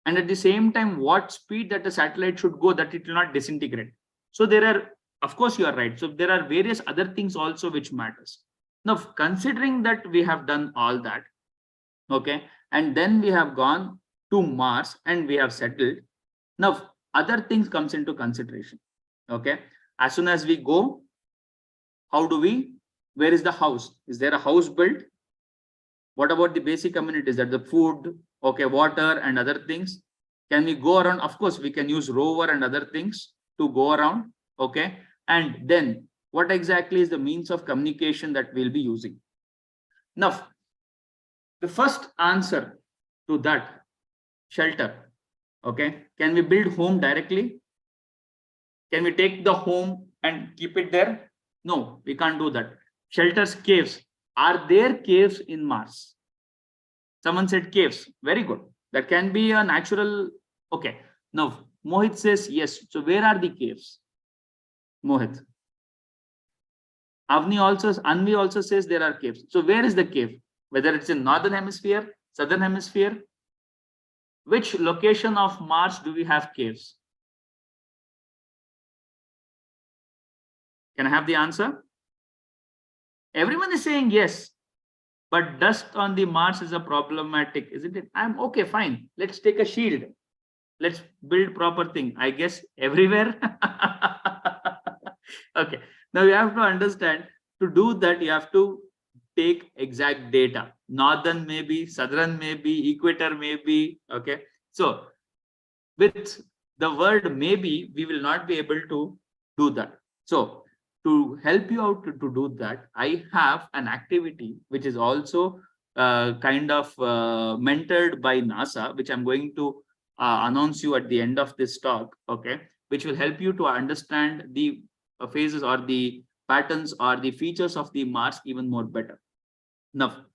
And at the same time, what speed that the satellite should go that it will not disintegrate? So there are, of course you are right, so there are various other things also which matters. Now, considering that we have done all that, okay, and then we have gone to Mars and we have settled. Now, other things comes into consideration. Okay, as soon as we go, how do we, where is the house? Is there a house built? What about the basic amenities, that the food, okay, water and other things? Can we go around? Of course, we can use rover and other things to go around. Okay, and then what exactly is the means of communication that we'll be using? Now, the first answer to that, shelter. Okay, can we build home directly? Can we take the home and keep it there? No, we can't do that. Shelters, caves. Are there caves in Mars? Someone said caves. Very good. That can be a natural. Okay. Now, Mohit says yes. So where are the caves? Mohit. Anvi also says there are caves. So where is the cave? Whether it's in northern hemisphere, southern hemisphere, which location of Mars do we have caves? Can I have the answer? Everyone is saying yes, but dust on the Mars is a problematic, isn't it? I'm okay, fine. Let's take a shield. Let's build proper thing. I guess everywhere. Okay. Now you have to understand, to do that, you have to take exact data. Northern maybe, southern maybe, equator maybe. Okay. So with the word maybe, we will not be able to do that. So to help you out to do that, I have an activity which is also kind of mentored by NASA, which I'm going to announce you at the end of this talk, okay, which will help you to understand the phases or the patterns or the features of the Mars even more better. Now,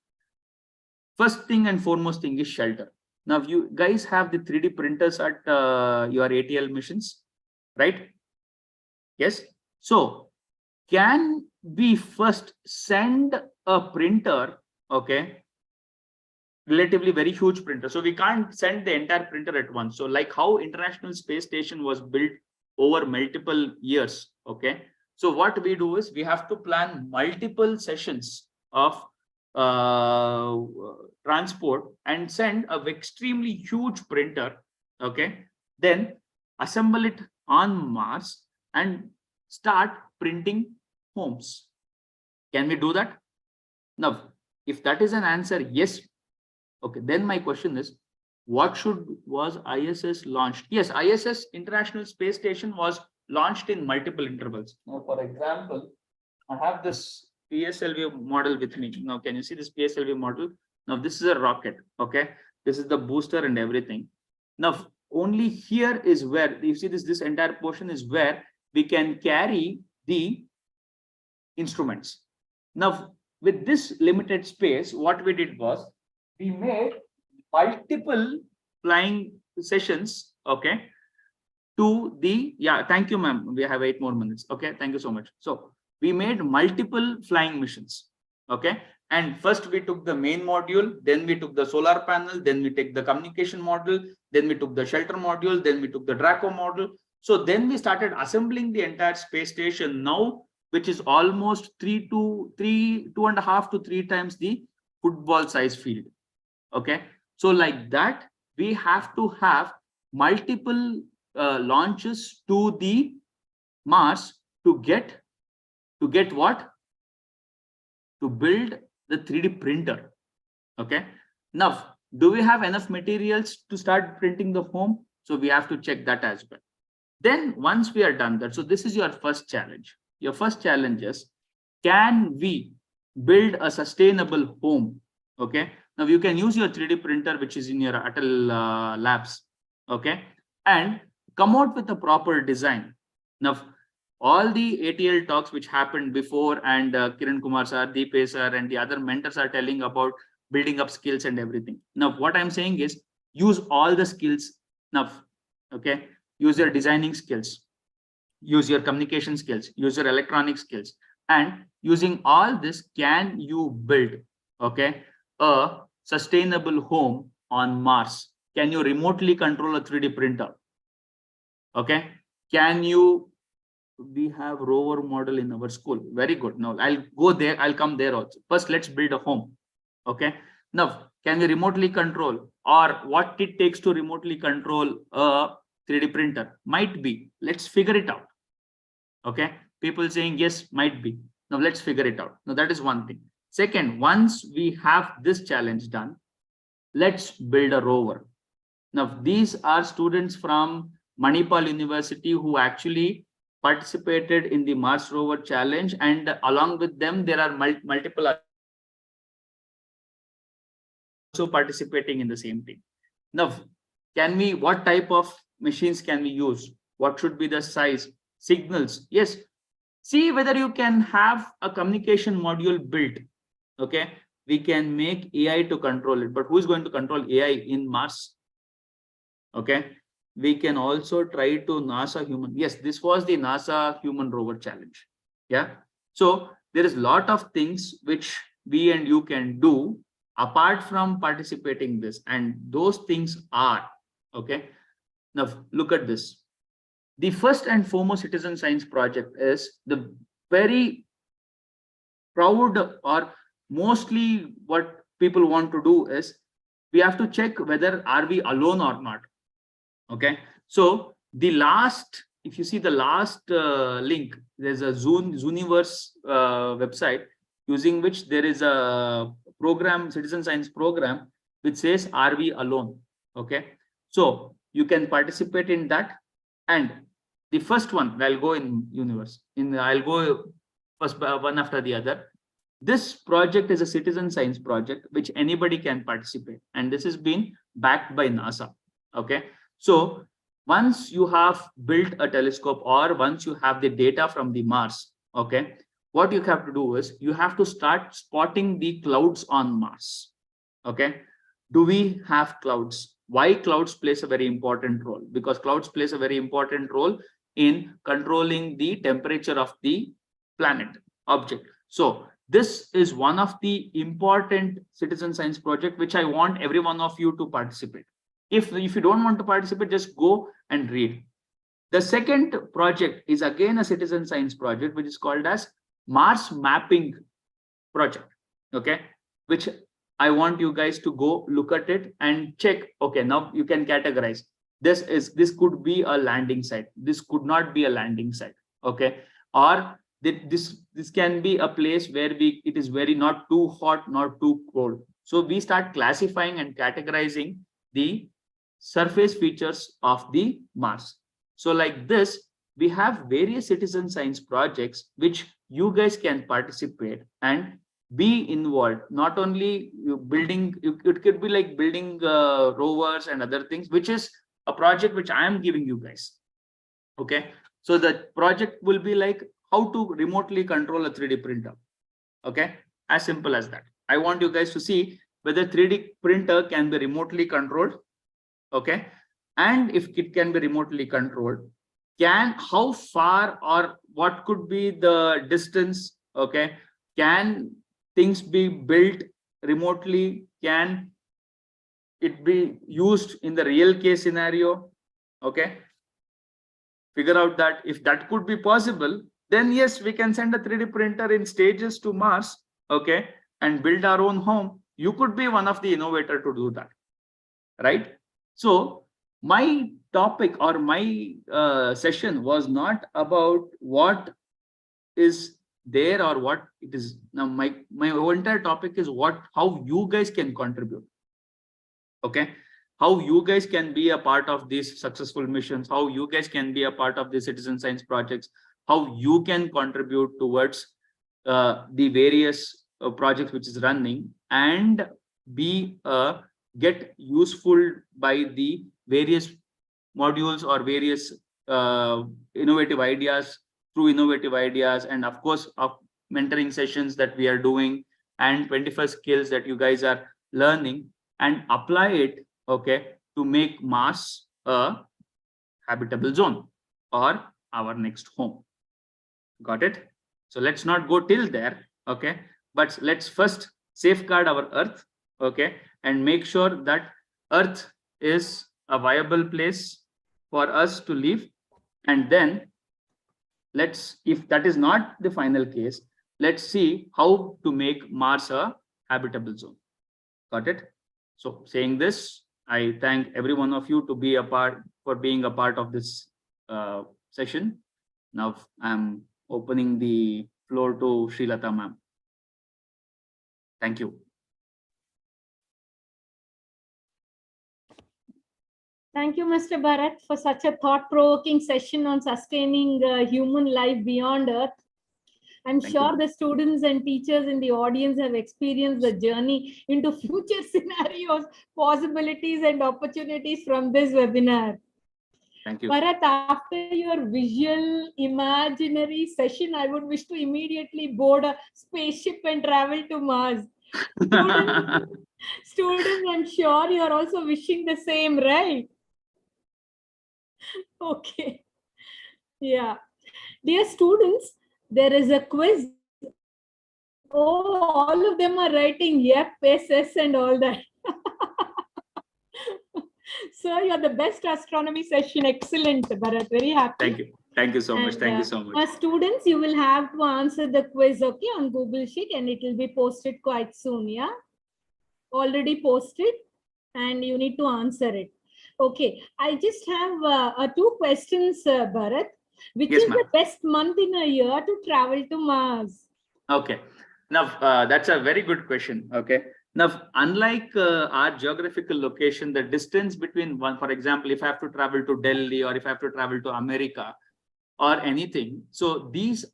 first thing and foremost thing is shelter. Now, you guys have the 3D printers at your ATL missions, right? Yes. So can we first send a printer, okay, relatively very huge printer? So we can't send the entire printer at once. So like how International Space Station was built over multiple years, okay. So what we do is we have to plan multiple sessions of transport and send a extremely huge printer, okay, then assemble it on Mars and start printing homes. Can we do that? Now, if that is an answer, yes. Okay, then my question is, what was ISS launched? Yes, ISS, International Space Station, was launched in multiple intervals. Now, for example, I have this PSLV model with me. Now, can you see this PSLV model? Now, this is a rocket, okay? This is the booster and everything. Now, only here is where, you see this entire portion is where we can carry the instruments. Now, with this limited space, what we did was, we made multiple flying sessions, okay, to the, yeah, thank you, ma'am. We have 8 more minutes. Okay, thank you so much. So we made multiple flying missions, okay. And first we took the main module, then we took the solar panel, then we take the communication module, then we took the shelter module, then we took the Draco module. So then we started assembling the entire space station now, which is almost 2.5 to 3 times the football size field. Okay, so like that, we have to have multiple launches to the Mars to get what? To build the 3D printer. Okay, now do we have enough materials to start printing the home? So we have to check that as well. Then once we are done that, so this is your first challenge. Your first challenge is, can we build a sustainable home? Okay, now you can use your 3D printer, which is in your Atal labs, okay, and come out with a proper design. Now, all the ATL talks which happened before, and Kiran Kumar sir, Deepesh sir, and the other mentors are telling about building up skills and everything. Now, what I'm saying is, use all the skills. Now, okay, use your designing skills, use your communication skills, use your electronic skills, and using all this, can you build, okay, a sustainable home on Mars? Can you remotely control a 3D printer? Okay, can you, we have rover model in our school. Very good. Now I'll go there, I'll come there also. First, let's build a home. Okay, now can we remotely control, or what it takes to remotely control a 3D printer? Might be. Let's figure it out. Okay, people saying yes, might be. Now let's figure it out. Now that is one thing. Second, once we have this challenge done, let's build a rover. Now these are students from Manipal University who actually participated in the Mars rover challenge, and along with them there are multiple also participating in the same team. Now, can we, what type of machines can we use? What should be the size? signals. Yes. See whether you can have a communication module built. Okay. We can make AI to control it, but who is going to control AI in Mars? Okay. We can also try to NASA human. Yes, this was the NASA human rover challenge. Yeah. So there is a lot of things which we and you can do apart from participating this, and those things are, okay. Now look at this. The first and foremost citizen science project is the very proud, or mostly what people want to do is we have to check whether are we alone or not. Okay, so the last, if you see the last link, there's a Zooniverse website using which there is a program, citizen science program, which says, are we alone? Okay, so you can participate in that. And the first one, I'll go in universe, I'll go first one after the other. This project is a citizen science project which anybody can participate, and this has been backed by NASA. Okay, so once you have built a telescope, or once you have the data from the Mars, okay, what you have to do is you have to start spotting the clouds on Mars. Okay, do we have clouds? Why clouds plays a very important role? Because clouds plays a very important role in controlling the temperature of the planet object. So this is one of the important citizen science project which I want every one of you to participate. If you don't want to participate, just go and read. The second project is again a citizen science project, which is called as Mars mapping project. Okay, which I want you guys to go look at it and check. Okay, now you can categorize. This could be a landing site. This could not be a landing site. Okay, or this can be a place where it is very not too hot, not too cold. So we start classifying and categorizing the surface features of the Mars. So like this, we have various citizen science projects which you guys can participate and be involved. Not only building, it could be like building rovers and other things, which is a project which I am giving you guys. Okay, so the project will be like how to remotely control a 3D printer. Okay, as simple as that. I want you guys to see whether 3D printer can be remotely controlled. Okay, and if it can be remotely controlled, how far or what could be the distance? Okay, can things be built remotely? Can it be used in the real case scenario? Okay, figure out that. If that could be possible, then yes, we can send a 3D printer in stages to Mars. Okay, and build our own home. You could be one of the innovator to do that, right? So my topic or my session was not about what is there or what it is. Now my entire topic is how you guys can contribute. Okay, how you guys can be a part of these successful missions, how you guys can be a part of the citizen science projects, how you can contribute towards the various projects which is running, and be get useful by the various modules or various innovative ideas, through innovative ideas, and of course of mentoring sessions that we are doing, and 21st skills that you guys are learning, and apply it, okay, to make Mars a habitable zone or our next home. Got it? So let's not go till there, okay, but let's first safeguard our Earth, okay, and make sure that Earth is a viable place for us to live. And then if that is not the final case, let's see how to make Mars a habitable zone. Got it? So saying this, I thank every one of you for being a part of this session. Now I'm opening the floor to Srilata ma'am. Thank you.
Thank you, Mr. Bharat, for such a thought-provoking session on sustaining human life beyond Earth. I'm sure the students and teachers in the audience have experienced the journey into future scenarios, possibilities, and opportunities from this webinar.
Thank you.
Bharat, after your visual imaginary session, I would wish to immediately board a spaceship and travel to Mars. Students, I'm sure you are also wishing the same, right? Okay. Yeah. Dear students, there is a quiz. Oh, all of them are writing yep, SS and all that. So you're the best astronomy session. Excellent, Bharat. Very happy.
Thank you. Thank you so much.
And,
Thank you so much.
students, you will have to answer the quiz, okay, on Google Sheet, and it will be posted quite soon. Yeah, already posted, and you need to answer it. Okay, I just have two questions, Bharat. Which
Yes,
is
ma'am.
the best month in a year to travel to Mars?
Okay. Now, that's a very good question. Okay. Now, unlike our geographical location, the distance between one, for example, if I have to travel to Delhi or if I have to travel to America or anything, so these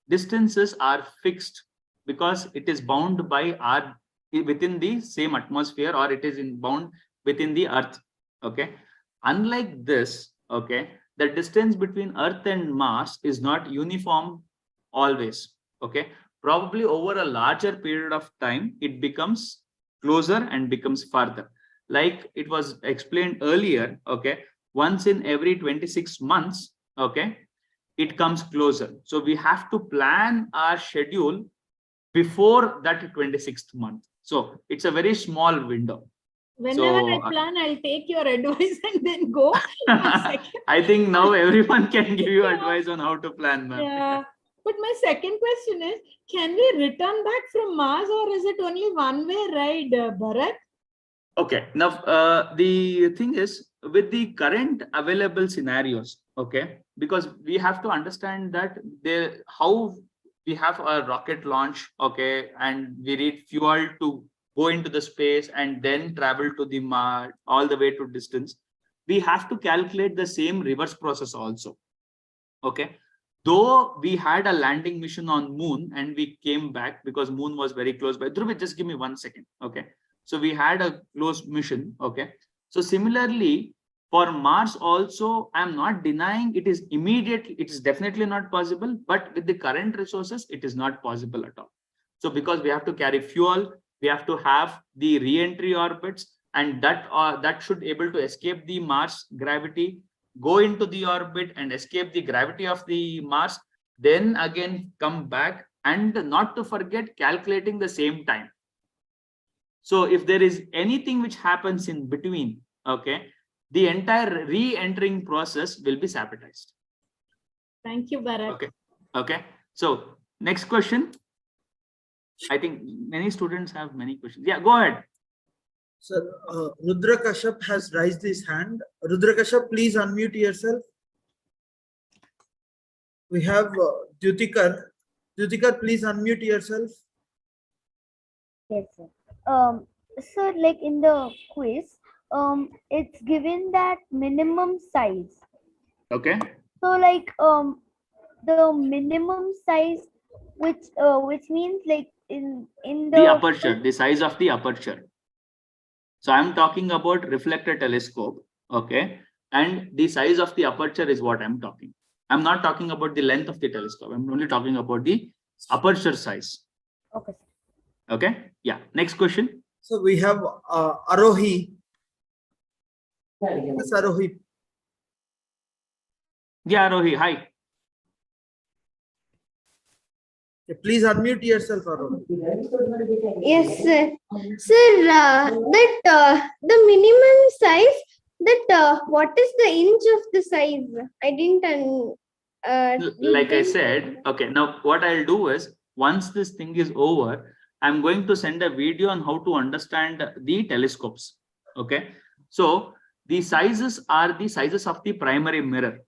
distances are fixed because it is bound by our within the same atmosphere, or it is bound within the Earth. Okay. Unlike this, okay, the distance between Earth and Mars is not uniform always. Okay. Probably over a larger period of time, it becomes closer and becomes farther. Like it was explained earlier, okay, once in every 26 months, okay, it comes closer. So we have to plan our schedule before that 26th month. So it's a very small window.
Whenever
So,
I plan, I'll take your advice and then go.
I think now everyone can give you
Yeah.
advice on how to plan, ma'am.
Yeah. But my second question is, can we return back from Mars, or is it only one-way ride, Bharat?
Okay, now the thing is with the current available scenarios, okay, because we have to understand that how we have a rocket launch, okay, and we need fuel to go into the space and then travel to the Mars all the way to distance. We have to calculate the same reverse process also. Okay, though we had a landing mission on Moon and we came back because Moon was very close by. Dhruv, just give me 1 second. Okay, so we had a close mission. Okay, so similarly for Mars also, I'm not denying it is immediately, it is definitely not possible, but with the current resources, it is not possible at all. So because we have to carry fuel, we have to have the re-entry orbits, and that should able to escape the Mars gravity, go into the orbit and escape the gravity of the Mars, then again come back, and not to forget calculating the same time. So if there is anything which happens in between, okay, the entire re-entering process will be sabotaged.
Thank you, Bharat.
Okay. Okay. So next question. I think many students have many questions. Yeah, go ahead.
Sir, Rudra Kashyap has raised his hand. Rudra Kashyap, please unmute yourself. We have Dhyutikar. Dhyutikar, please unmute yourself.
Yes, sir. So like in the quiz, it's given that minimum size.
Okay.
So like the minimum size, which means like in
The aperture, the size of the aperture. So I'm talking about reflector telescope. Okay. And the size of the aperture is what I'm talking. I'm not talking about the length of the telescope. I'm only talking about the aperture size.
Okay.
Okay. Yeah. Next question.
So we have Arohi. Yes, Arohi.
Yeah, Rohi. Hi.
Please unmute yourself, Arohi.
Yes, sir. Sir, the minimum size, what is the inch of the size? I didn't.
Like I said, okay. Now what I'll do is, once this thing is over, I'm going to send a video on how to understand the telescopes. Okay. So the sizes are the sizes of the primary mirror.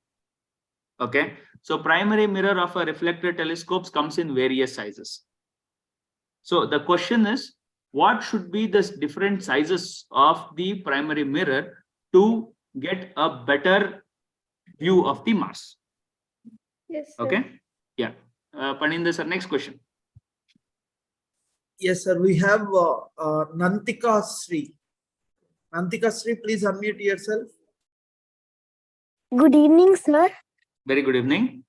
Okay. So primary mirror of a reflector telescopes comes in various sizes. So the question is, what should be the different sizes of the primary mirror to get a better view of the Mars?
Yes, sir.
Okay. Yeah. Paninder sir, next question.
Yes, sir. We have Nantika Sri. Nantika Sri, please unmute yourself.
Good evening, sir.
Very good evening.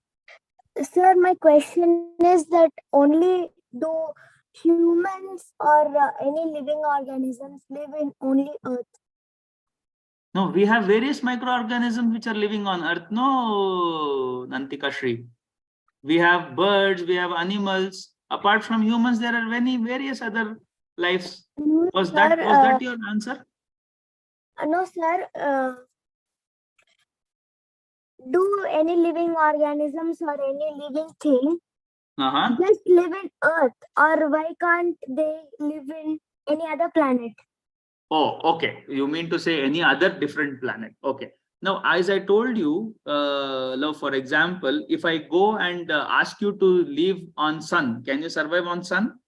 Sir, my question is that only do humans or any living organisms live in only Earth?
No, we have various microorganisms which are living on Earth. No, Nantika Shri. We have birds, we have animals. Apart from humans, there are many various other lives.
No,
Was
sir,
that your answer?
no, sir. Do any living organisms or any living thing
Uh-huh.
just live in Earth, or why can't they live in any other planet?
Oh, okay. You mean to say any other different planet? Okay. Now, as I told you, now, for example, if I go and ask you to live on sun, can you survive on sun?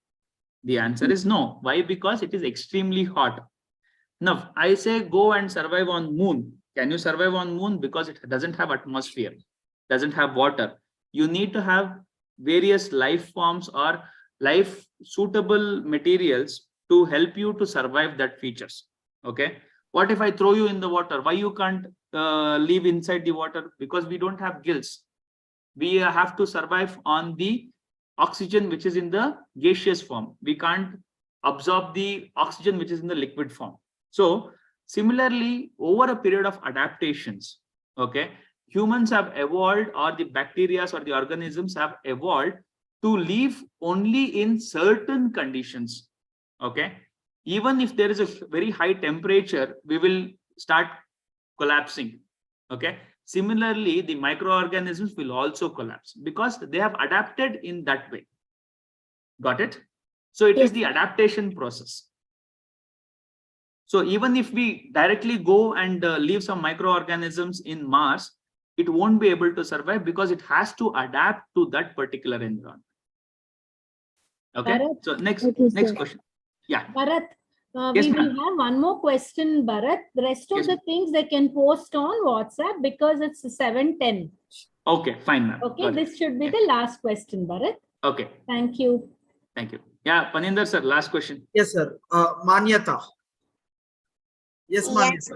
The answer is no. Why? Because it is extremely hot. Now, I say go and survive on moon. Can you survive on moon? Because it doesn't have atmosphere, doesn't have water. You need to have various life forms or life suitable materials to help you to survive that features. Okay. What if I throw you in the water? Why you can't live inside the water? Because we don't have gills. We have to survive on the oxygen which is in the gaseous form. We can't absorb the oxygen which is in the liquid form. So similarly, over a period of adaptations, okay, humans have evolved, or the bacteria or the organisms have evolved to live only in certain conditions. Okay, even if there is a very high temperature, we will start collapsing. Okay, similarly, the microorganisms will also collapse because they have adapted in that way. Got it? So it is the adaptation process. So even if we directly go and leave some microorganisms in Mars, it won't be able to survive because it has to adapt to that particular environment. Okay.
Bharat.
So next question. Yeah.
Bharat,
Yes,
we will
ma'am.
have one more question, Bharat. The rest of
Yes,
the
ma'am.
things they can post on WhatsApp because it's 7:10.
Okay, fine, ma'am.
Okay,
Got it.
this should be the last question, Bharat.
Okay.
Thank you.
Thank you. Yeah, Paninder sir, last question.
Yes, sir. Manyata. Yes,
Yeah.
Manyata.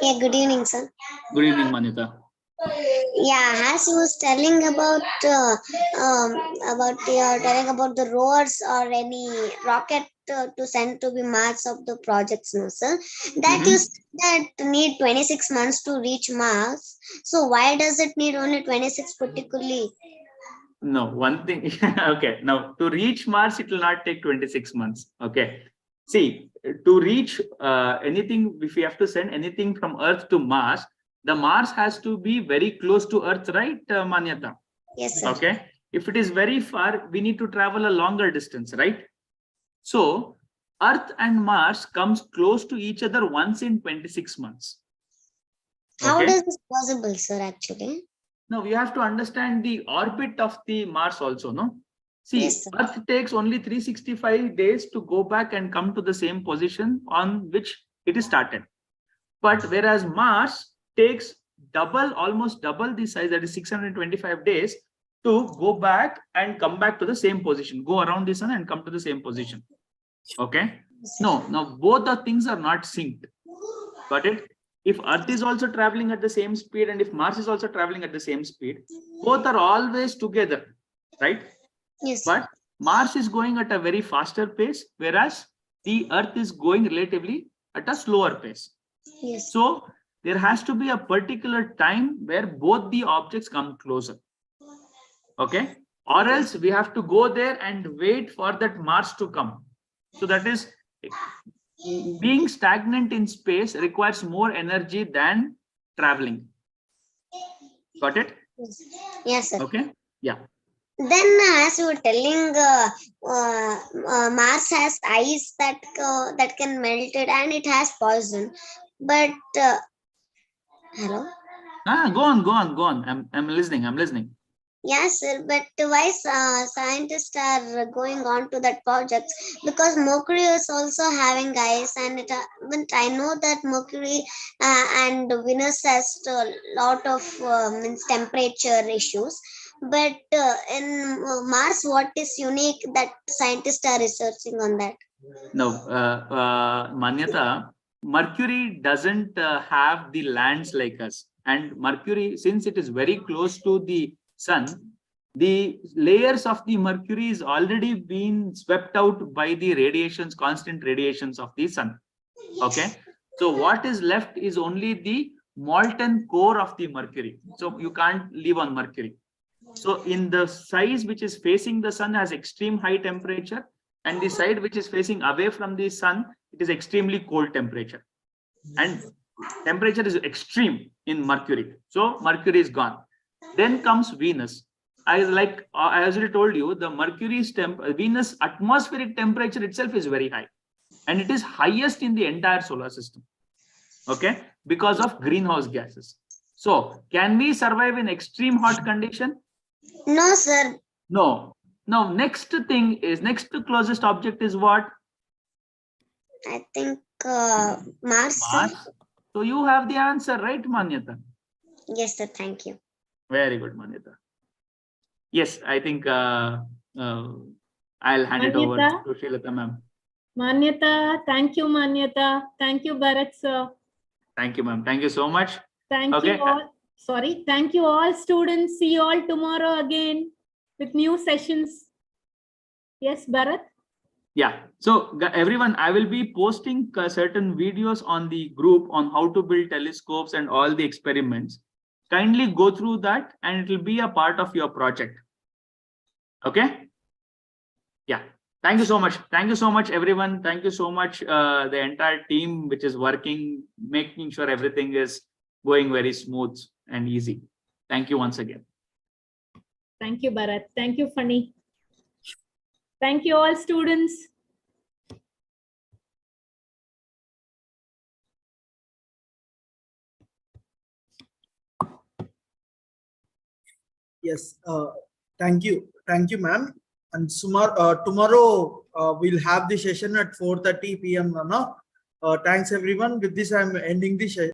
Yeah, good evening, sir.
Good evening, Manita.
Yeah, as you was telling about you're telling about the rovers or any rocket to send to the Mars of the projects, no, sir. That you said that need 26 months to reach Mars. So why does it need only 26 particularly?
No, one thing. Okay, now to reach Mars, it will not take 26 months. Okay. See, to reach anything, if we have to send anything from Earth to Mars, the Mars has to be very close to Earth, right, Manyata?
Yes, sir.
Okay. If it is very far, we need to travel a longer distance, right? So Earth and Mars comes close to each other once in 26 months.
How
Okay.
does this possible, sir, actually?
Now we have to understand the orbit of the Mars also, no? See,
Yes, sir.
Earth takes only 365 days to go back and come to the same position on which it is started. But whereas Mars takes almost double the size, that is 625 days, to go back and come back to the same position, go around the sun and come to the same position. Okay. No, now both the things are not synced. Got it? If Earth is also traveling at the same speed and if Mars is also traveling at the same speed, both are always together, right?
Yes.
But Mars is going at a very faster pace, whereas the Earth is going relatively at a slower pace.
Yes.
So there has to be a particular time where both the objects come closer. Okay. Or else we have to go there and wait for that Mars to come. So that is, being stagnant in space requires more energy than traveling. Got it?
Yes, sir.
Okay. Yeah.
Then, as you were telling, Mars has ice that can melt it, and it has poison. But hello.
Go on. I'm listening.
Yes, sir. But why scientists are going on to that project? Because Mercury is also having ice, and but I know that Mercury and Venus has a lot of means temperature issues. But in Mars, what is unique that scientists are researching on that?
No, Manyata, Mercury doesn't have the lands like us. And Mercury, since it is very close to the sun, the layers of the Mercury is already been swept out by the radiations, constant radiations of the sun. Okay. So what is left is only the molten core of the Mercury. So you can't live on Mercury. So in the side which is facing the sun has extreme high temperature, and the side which is facing away from the sun, it is extremely cold temperature. And temperature is extreme in Mercury. So Mercury is gone. Then comes Venus. I already told you, the Mercury's Venus atmospheric temperature itself is very high. And it is highest in the entire solar system. Okay, because of greenhouse gases. So can we survive in extreme hot condition?
No, sir.
No. Now next thing is, next closest object is what?
I think Mars. Sir.
Mars. So you have the answer, right, Manyata?
Yes, sir. Thank you.
Very good, Manyata. Yes, I think I'll hand it over
Manyata?
to Srilata ma'am.
Manyata, thank you, Manyata. Thank you, Bharat sir.
Thank you, ma'am. Thank you so much.
Thank
Okay.
you all. Sorry. Thank you all students. See you all tomorrow again with new sessions. Yes, Bharat?
Yeah. So everyone, I will be posting certain videos on the group on how to build telescopes and all the experiments. Kindly go through that and it will be a part of your project. Okay. Yeah. Thank you so much. Thank you so much, everyone. Thank you so much, the entire team which is working, making sure everything is going very smooth and easy. Thank you once again.
Thank you, Bharat. Thank you, Funny. Thank you all students.
Yes. Thank you, ma'am. And tomorrow we'll have the session at 4:30 p.m. No? Thanks everyone. With this, I'm ending the